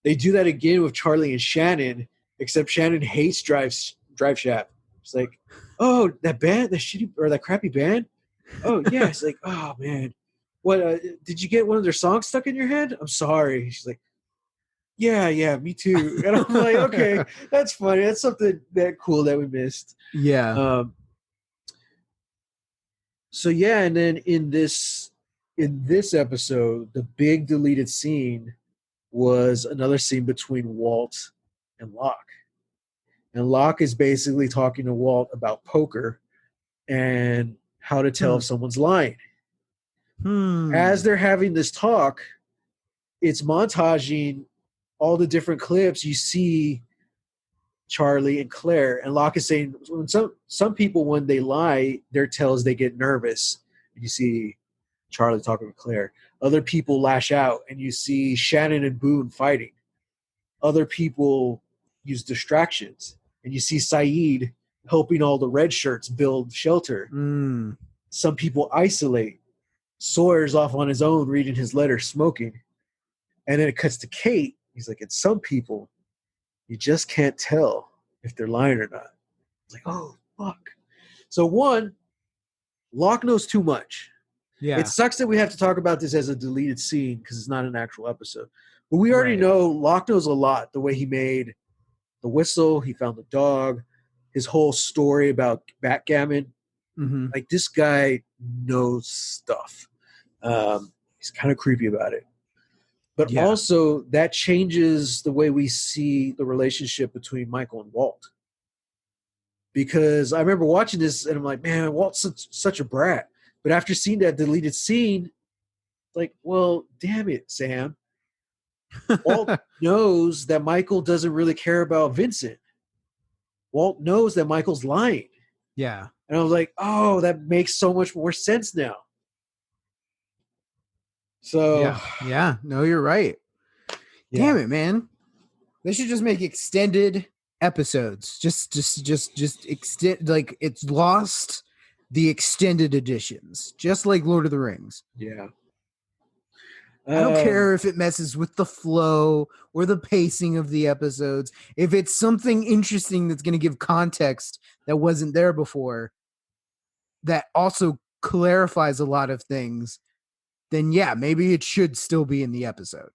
They do that again with Charlie and Shannon, except Shannon hates Drive Shaft. It's like, oh, that band, that shitty or that crappy band. Oh yeah, it's like, oh man, what? Did you get one of their songs stuck in your head? I'm sorry. She's like, yeah, me too. And I'm like, okay, that's funny. That's something that cool that we missed. Yeah. So yeah, and then in this episode, the big deleted scene was another scene between Walt and Locke. And Locke is basically talking to Walt about poker and how to tell if someone's lying. As they're having this talk, it's montaging all the different clips. You see Charlie and Claire, and Locke is saying when some people, when they lie, their tells they get nervous. And you see Charlie talking to Claire. Other people lash out, and you see Shannon and Boone fighting. Other people use distractions, and you see Saeed helping all the red shirts build shelter. Some people isolate. Sawyer's off on his own reading his letter, smoking. And then it cuts to Kate. He's like, and some people, You just can't tell if they're lying or not. It's like, oh, fuck. So, one, Locke knows too much. Yeah. It sucks that we have to talk about this as a deleted scene because it's not an actual episode. But we already Right. know Locke knows a lot. The way he made the whistle, he found the dog, his whole story about backgammon. Mm-hmm. Like, this guy knows stuff. He's kind of creepy about it. But Yeah. also, that changes the way we see the relationship between Michael and Walt. Because I remember watching this and I'm like, man, Walt's such a brat. But after seeing that deleted scene, like, well, damn it, Sam. Walt knows that Michael doesn't really care about Vincent. Walt knows that Michael's lying. Yeah. And I was like, oh, that makes so much more sense now. So, Yeah. No, you're right. yeah. Damn it, man. They should just make extended episodes. Just extend, like, it's Lost, the extended editions, just like Lord of the Rings. Yeah. I don't care if it messes with the flow or the pacing of the episodes. If it's something interesting that's going to give context that wasn't there before, that also clarifies a lot of things, then yeah, maybe it should still be in the episode.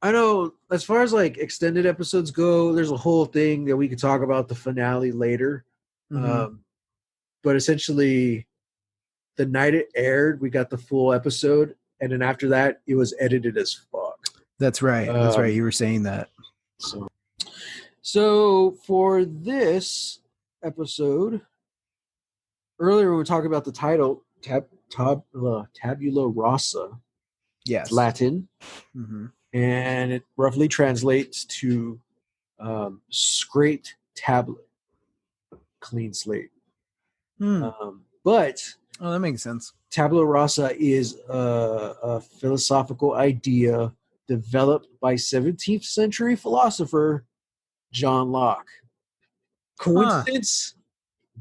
I know as far as like extended episodes go, there's a whole thing that we could talk about the finale later. Mm-hmm. But essentially, the night it aired, we got the full episode. And then after that, it was edited as fuck. That's right. That's right. You were saying that. So for this episode, earlier when we were talking about the title, Tabula Rasa, Yes. it's Latin, Mm-hmm. and it roughly translates to scraped tablet, clean slate. But that makes sense. Tabula Rasa is a philosophical idea developed by 17th century philosopher John Locke. Coincidence?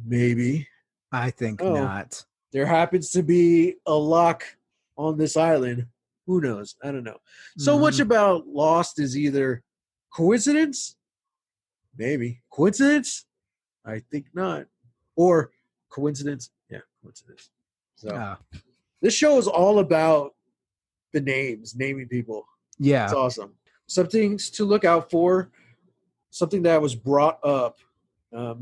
Maybe. I think not. There happens to be a Locke on this island. Who knows? I don't know. So much about Lost is either coincidence? Maybe. Coincidence? I think not. Or coincidence? Yeah, coincidence. So this show is all about the names, naming people. Yeah. It's awesome. Some things to look out for. Something that was brought up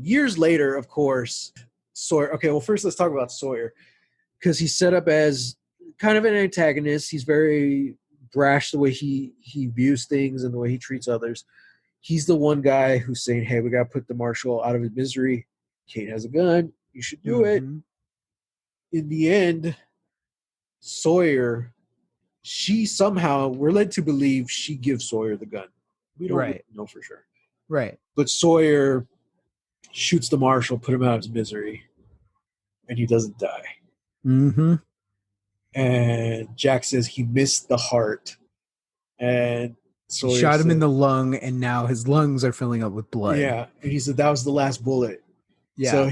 years later, of course. Sawyer. Okay, well, first let's talk about Sawyer. Because he's set up as kind of an antagonist. He's very brash the way he views things and the way he treats others. He's the one guy who's saying, hey, we got to put the marshal out of his misery. Kate has a gun. You should do it. In the end, Sawyer, we're led to believe she gives Sawyer the gun. We don't really know for sure. Right. But Sawyer shoots the marshal, put him out of his misery, and he doesn't die. Mm-hmm. And Jack says he missed the heart. And Sawyer shot him in the lung, and now his lungs are filling up with blood. Yeah. And he said that was the last bullet. Yeah. So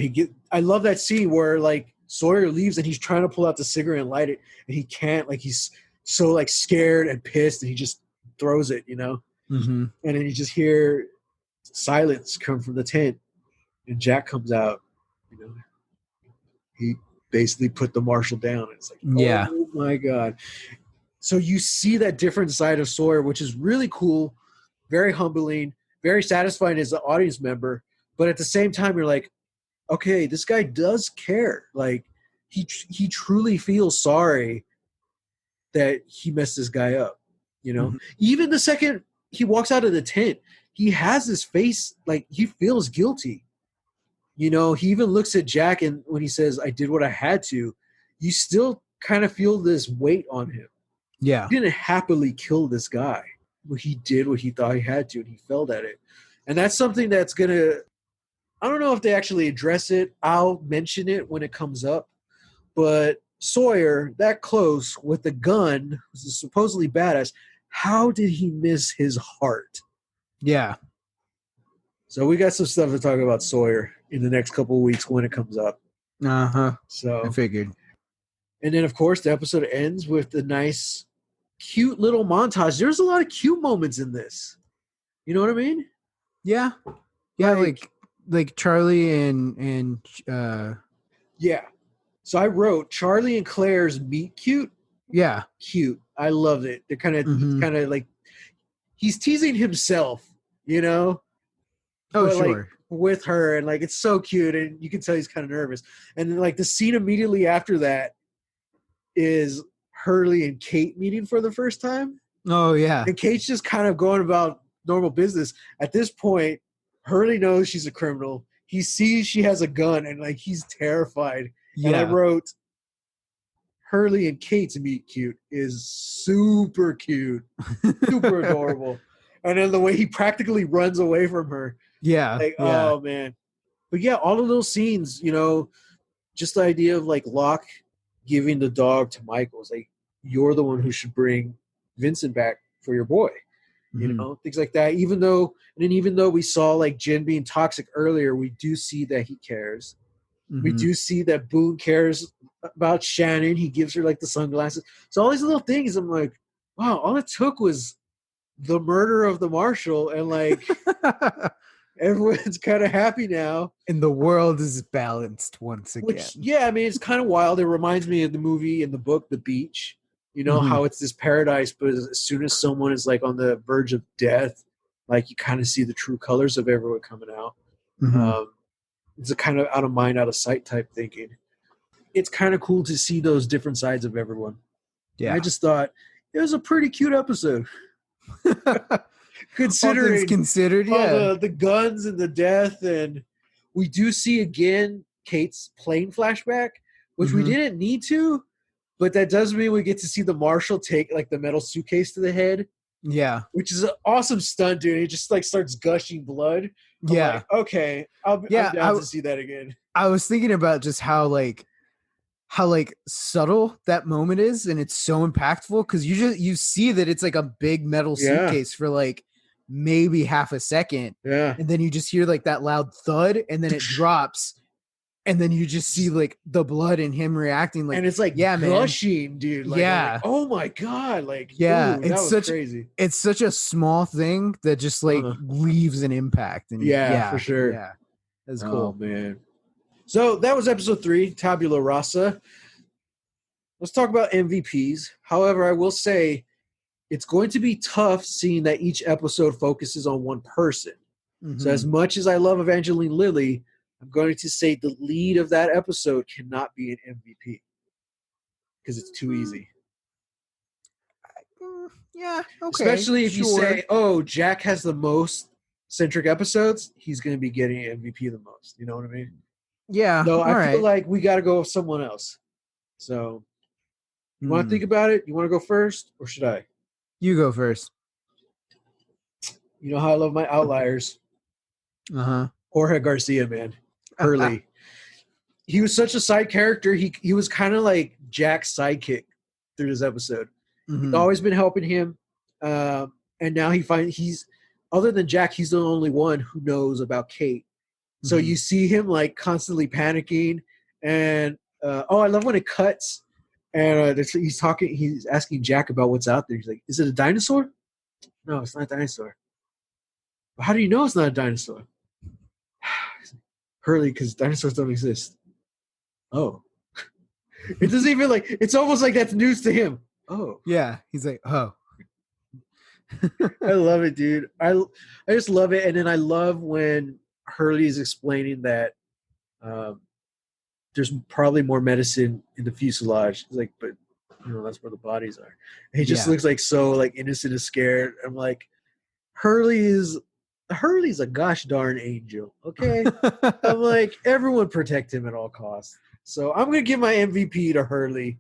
I love that scene where like Sawyer leaves and he's trying to pull out the cigarette and light it, and he can't. Like he's so like scared and pissed, and he just throws it, Mm-hmm. And then you just hear silence come from the tent, and Jack comes out. He basically put the marshal down. And it's like, oh my God. So you see that different side of Sawyer, which is really cool, very humbling, very satisfying as an audience member. But at the same time, you're like, okay, this guy does care. Like he truly feels sorry that he messed this guy up. Mm-hmm. Even the second he walks out of the tent, he has his face like he feels guilty. He even looks at Jack, and when he says, I did what I had to, you still kind of feel this weight on him. Yeah. He didn't happily kill this guy, but he did what he thought he had to, and he failed at it. And that's something that's going to, I don't know if they actually address it. I'll mention it when it comes up. But Sawyer, that close with the gun, who's supposedly badass, how did he miss his heart? Yeah. So we got some stuff to talk about Sawyer in the next couple of weeks when it comes up. Uh-huh. So I figured. And then, of course, the episode ends with the nice, cute little montage. There's a lot of cute moments in this. You know what I mean? Yeah. Yeah, like Charlie and Yeah. So I wrote Charlie and Claire's meet cute. yeah. Cute. I loved it. They're Mm-hmm. kind of like he's teasing himself, you know, Oh, but like sure. with her, and like it's so cute, and you can tell he's kind of nervous. And then like the scene immediately after that is Hurley and Kate meeting for the first time, Oh, yeah. and Kate's just kind of going about normal business. At this point, Hurley knows she's a criminal. He sees she has a gun, and like he's terrified. And I Yeah. wrote Hurley and Kate's meet cute is super cute, super adorable. And then the way he practically runs away from her, Yeah. like, Yeah. oh man. But yeah, all the little scenes, you know, just the idea of like Locke giving the dog to Michael is like, you're the one who should bring Vincent back for your boy. You Mm-hmm. know, things like that. Even though we saw like Jen being toxic earlier, we do see that he cares. We Mm-hmm. do see that Boone cares about Shannon. He gives her like the sunglasses. So all these little things, I'm like, wow, all it took was the murder of the marshal, and like everyone's kind of happy now. And the world is balanced once again. Which, yeah, I mean, it's kind of wild. It reminds me of the movie and the book, The Beach. You know, Mhm. how it's this paradise, but as soon as someone is like on the verge of death, like you kind of see the true colors of everyone coming out. Mhm. It's a kind of out of mind, out of sight type thinking. It's kind of cool to see those different sides of everyone. Yeah. I just thought it was a pretty cute episode, All things considering considered, all yeah. the guns and the death. And we do see again Kate's plane flashback, which we Mhm. didn't need to, but that does mean we get to see the marshal take like the metal suitcase to the head, Yeah. which is an awesome stunt, dude. He just like starts gushing blood. I'm Yeah. like, okay, I'm Yeah. down to see that again. I was thinking about just how subtle that moment is, and it's so impactful because you see that it's like a big metal Yeah. suitcase for like maybe half a second, Yeah. and then you just hear like that loud thud, and then it drops, and then you just see like the blood and him reacting like, And it's like yeah, man, gushing, dude. Like, I'm like, yeah, oh my God. Like, yeah. ooh, that was crazy. It's such a small thing that just like Uh-huh. leaves an impact, and Yeah, for sure. yeah, that's Oh cool. man. So that was episode 3, Tabula Rasa. Let's talk about MVPs. However, I will say it's going to be tough seeing that each episode focuses on one person. So as Mhm. much as I love Evangeline Lilly, I'm going to say the lead of that episode cannot be an MVP because it's too easy. Yeah, okay. Especially if you sure. say, oh, Jack has the most centric episodes, he's going to be getting MVP the most. You know what I mean? Yeah, No, all I feel right. like we got to go with someone else. So you want to think about it? You want to go first, or should I? You go first. You know how I love my outliers. Uh-huh. Jorge Garcia, man. Hurley. He was such a side character. He was kind of like Jack's sidekick through this episode. He's Mhm. always been helping him. And now he's other than Jack, he's the only one who knows about Kate. So Mhm. you see him like constantly panicking. And I love when it cuts. And he's asking Jack about what's out there. He's like, is it a dinosaur? No, it's not a dinosaur. How do you know it's not a dinosaur? Hurley, because dinosaurs don't exist. Oh. It doesn't even like, it's almost like that's news to him. Oh. Yeah, he's like, oh. I love it, dude. I just love it. And then I love when Hurley is explaining that there's probably more medicine in the fuselage. He's like, but that's where the bodies are. And he just Yeah. looks like so like innocent and scared. I'm like, Hurley's a gosh darn angel. Okay. I'm like, everyone protect him at all costs. So I'm gonna give my MVP to Hurley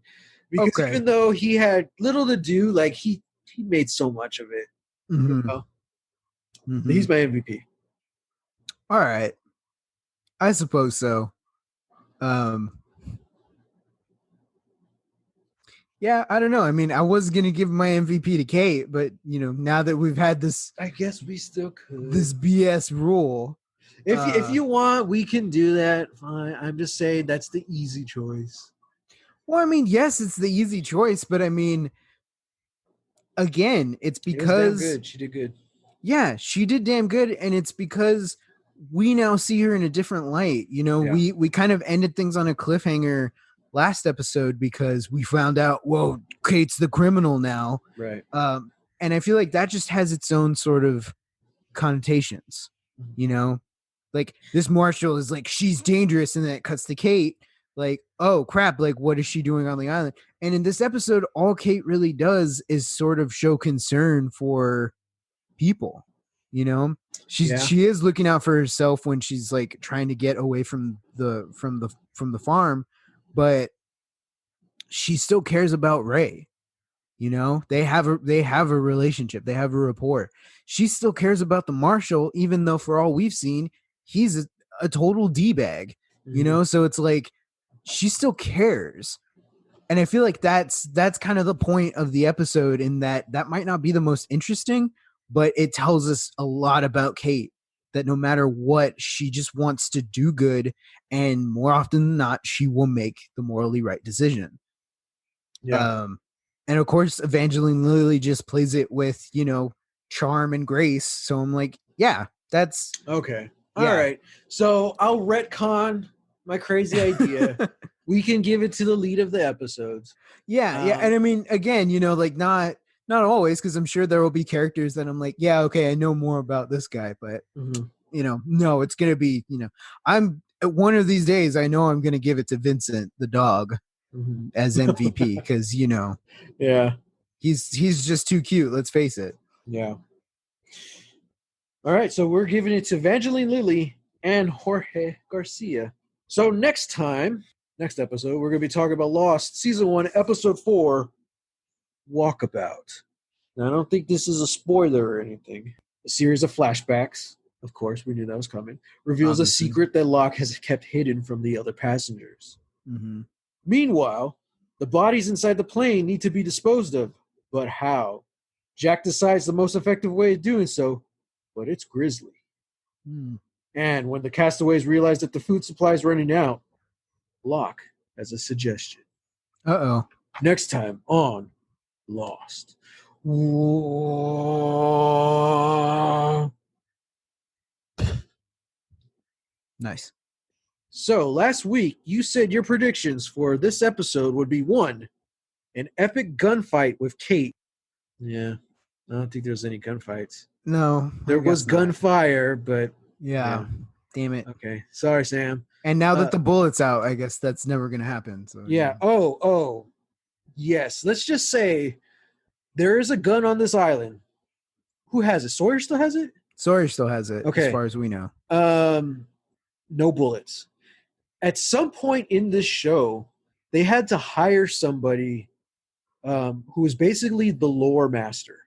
because Okay. even though he had little to do, like he made so much of it. Mhm. You know? Mhm. He's my MVP. All right. I suppose so. Yeah, I don't know. I mean, I was gonna give my MVP to Kate, but now that we've had this I guess we still could. this BS rule, If you want, we can do that. Fine. I'm just saying that's the easy choice. well, I mean, yes, it's the easy choice, but I mean, again, it's It was damn because good. She did good. Yeah, she did damn good, and it's because we now see her in a different light. Yeah. We kind of ended things on a cliffhanger last episode because we found out, whoa, Kate's the criminal now. Right. And I feel like that just has its own sort of connotations, like this Marshall is like, she's dangerous, and then it cuts to Kate, like, oh crap, like what is she doing on the island? And in this episode, all Kate really does is sort of show concern for people. Yeah. She is looking out for herself when she's like trying to get away from the farm, but she still cares about Ray. They have a relationship, they have a rapport. She still cares about the Marshal, even though for all we've seen, he's a total d-bag. So it's like she still cares. And I feel like that's kind of the point of the episode, in that might not be the most interesting, but it tells us a lot about Kate, that no matter what, she just wants to do good, and more often than not, she will make the morally right decision. Yeah. And of course, Evangeline Lilly just plays it with, charm and grace. So I'm like, yeah, that's Okay. yeah. All right. So I'll retcon my crazy idea. We can give it to the lead of the episodes. Yeah. And I mean, again, like not always, because I'm sure there will be characters that I'm like, yeah, okay, I know more about this guy, but no, it's gonna be, I'm one of these days, I know I'm gonna give it to Vincent the dog as MVP, because Yeah. he's just too cute. Let's face it. Yeah. All right. So we're giving it to Evangeline Lilly and Jorge Garcia. So next episode, we're going to be talking about Lost, Season 1, Episode 4, Walkabout. Now, I don't think this is a spoiler or anything. A series of flashbacks, of course, we knew that was coming, reveals Obviously. a secret that Locke has kept hidden from the other passengers. Mm-hmm. Meanwhile, the bodies inside the plane need to be disposed of. But how? Jack decides the most effective way of doing so, but it's grisly. And when the castaways realize that the food supply is running out, Locke has a suggestion. Uh-oh. Next time on Lost. Nice. So last week, you said your predictions for this episode would be 1, an epic gunfight with Kate. Yeah, I don't think there's any gunfights. No. There was gunfire, but... Yeah. Damn it. Okay. Sorry, Sam. And now that the bullet's out, I guess that's never going to happen. So yeah. Oh. Yes. Let's just say there is a gun on this island. Who has it? Sawyer still has it? Sawyer still has it, okay, as far as we know. No bullets. At some point in this show, they had to hire somebody who was basically the lore master.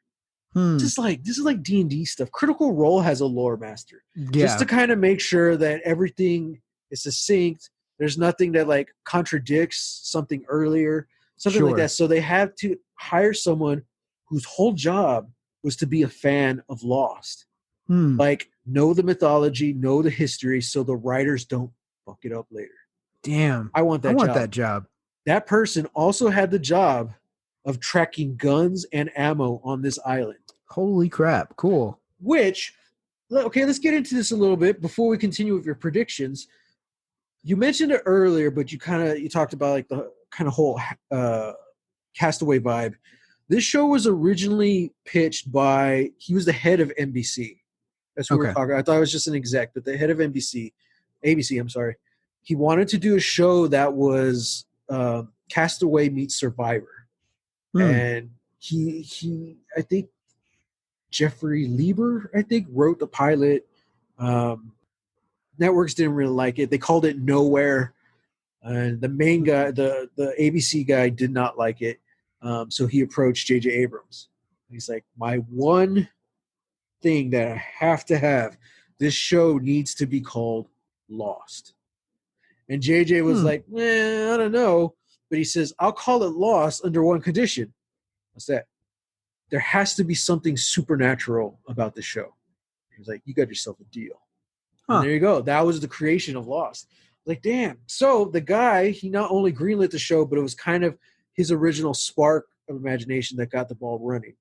This is like D&D stuff. Critical Role has a lore master. Just to kind of make sure that everything is succinct. There's nothing that like contradicts something earlier, something like that. So they have to hire someone whose whole job was to be a fan of Lost. Like, know the mythology, know the history, so the writers don't fuck it up later. Damn. I want that job. That person also had the job of tracking guns and ammo on this island. Holy crap. Cool. Which, okay, let's get into this a little bit before we continue with your predictions. You mentioned it earlier, but you talked about like the kind of whole Castaway vibe. This show was originally pitched by, he was the head of NBC. That's what we're talking about. I thought it was just an exec, but the head of ABC, I'm sorry. He wanted to do a show that was Castaway meets Survivor. And he I think Jeffrey Lieber, wrote the pilot. Networks didn't really like it. They called it Nowhere. And the main guy, the ABC guy, did not like it. So he approached J.J. Abrams. He's like, my one thing that I have to have, this show needs to be called Lost. And JJ was like, I don't know. But he says, I'll call it Lost under one condition. What's that? There has to be something supernatural about the show. He was like, you got yourself a deal. And there you go. That was the creation of Lost. Like, damn. So the guy, he not only greenlit the show, but it was kind of his original spark of imagination that got the ball running.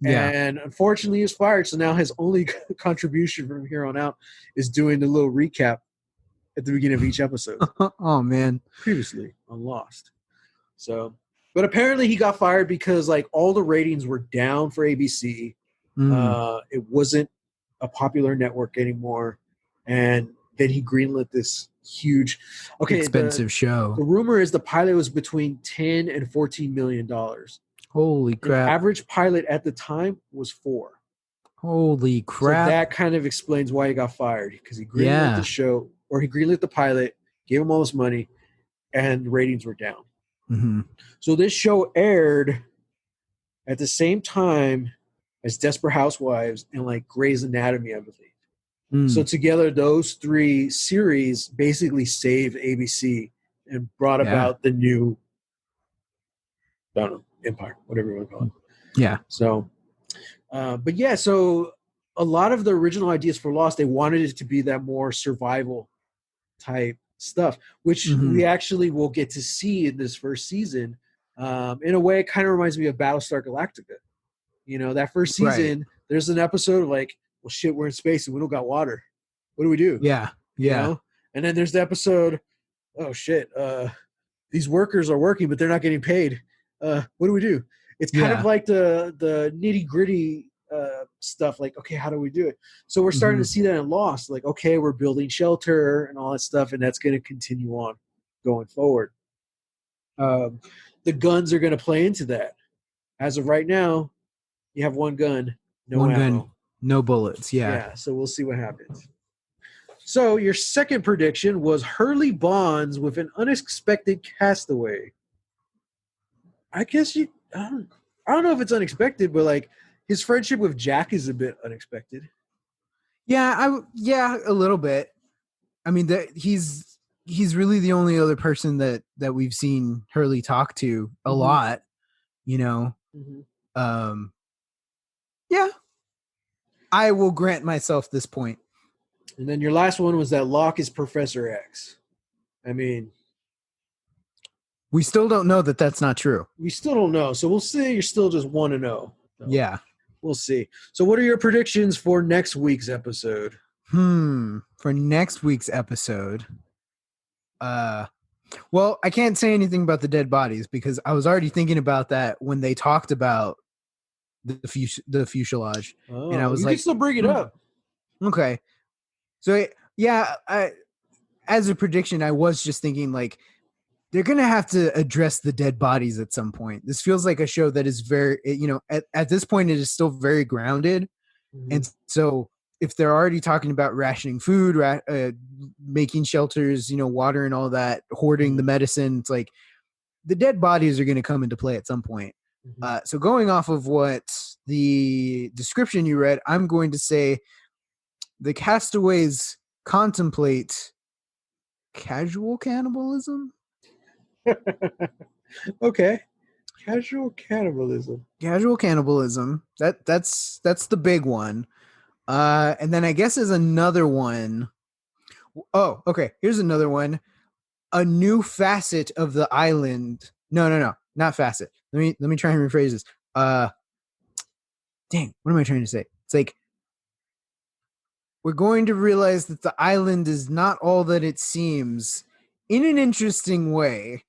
Yeah. And unfortunately, he was fired. So now his only contribution from here on out is doing the little recap at the beginning of each episode. Oh man. Previously on Lost. So, but apparently he got fired because like all the ratings were down for ABC. It wasn't a popular network anymore, and then he greenlit this huge, expensive show. The rumor is the pilot was between $10 and $14 million. Holy crap! The average pilot at the time was 4. Holy crap! So that kind of explains why he got fired, because he greenlit the show, or he greenlit the pilot, gave him all this money, and the ratings were down. Mm-hmm. So this show aired at the same time as Desperate Housewives and like Grey's Anatomy, I believe. So together, those 3 series basically saved ABC and brought about the new, I don't know, empire, whatever you want to call it. Yeah. So, but yeah, so a lot of the original ideas for Lost, they wanted it to be that more survival type stuff, which we actually will get to see in this first season. In a way, it kind of reminds me of Battlestar Galactica. You know, that first season, there's an episode of like, well, shit, we're in space and we don't got water. What do we do? Yeah. You know? And then there's the episode, oh shit, these workers are working, but they're not getting paid. What do we do? It's kind of like the nitty gritty stuff. Like, okay, how do we do it? So we're starting to see that in Lost. Like, okay, we're building shelter and all that stuff, and that's going to continue on going forward. The guns are going to play into that. As of right now, you have one gun, no ammo. Gun, no bullets. Yeah, so we'll see what happens. So your second prediction was Hurley bonds with an unexpected castaway. I guess I don't know if it's unexpected, but like his friendship with Jack is a bit unexpected. Yeah, a little bit. I mean, he's really the only other person that we've seen Hurley talk to a lot, you know. Yeah, I will grant myself this point. And then your last one was that Locke is Professor X. I mean, we still don't know that that's not true. We still don't know. So we'll see. You're still just 1-0. So yeah. We'll see. So what are your predictions for next week's episode? For next week's episode, well, I can't say anything about the dead bodies because I was already thinking about that when they talked about the fuselage. And I was like, you can still bring it up. Okay. So yeah, as a prediction, I was just thinking like they're going to have to address the dead bodies at some point. This feels like a show that is very, at this point, it is still very grounded. And so if they're already talking about rationing food, making shelters, water and all that, hoarding the medicine, it's like the dead bodies are going to come into play at some point. So going off of what the description you read, I'm going to say the castaways contemplate casual cannibalism. Okay. Casual cannibalism. That's the big one. And then I guess there's another one. Oh, okay. Here's another one. A new facet of the island. No, not facet. Let me try and rephrase this. Dang, what am I trying to say? It's like we're going to realize that the island is not all that it seems in an interesting way,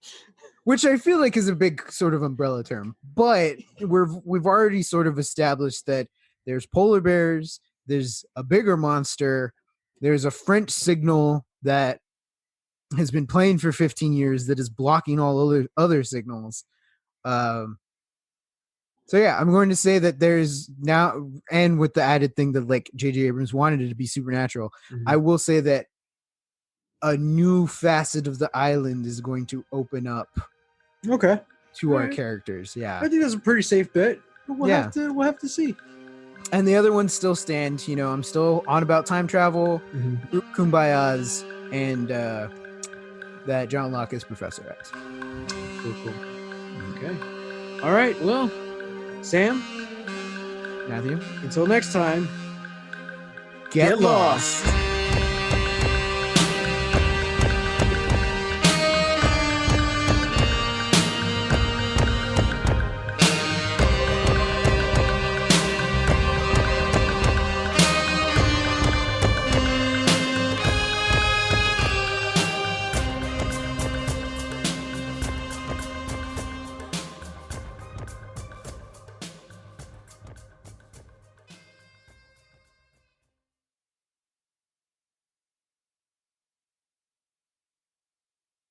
which I feel like is a big sort of umbrella term. But we've already sort of established that there's polar bears, there's a bigger monster, there's a French signal that has been playing for 15 years that is blocking all other signals. So yeah, I'm going to say that there's now, and with the added thing that like J.J. Abrams wanted it to be supernatural, I will say that a new facet of the island is going to open up. Okay. To our characters, yeah. I think that's a pretty safe bet. We'll have to see. And the other ones still stand. I'm still on about time travel, kumbayas, and that John Locke is Professor X. Cool. Okay. All right. Well, Sam, Matthew, until next time, get lost.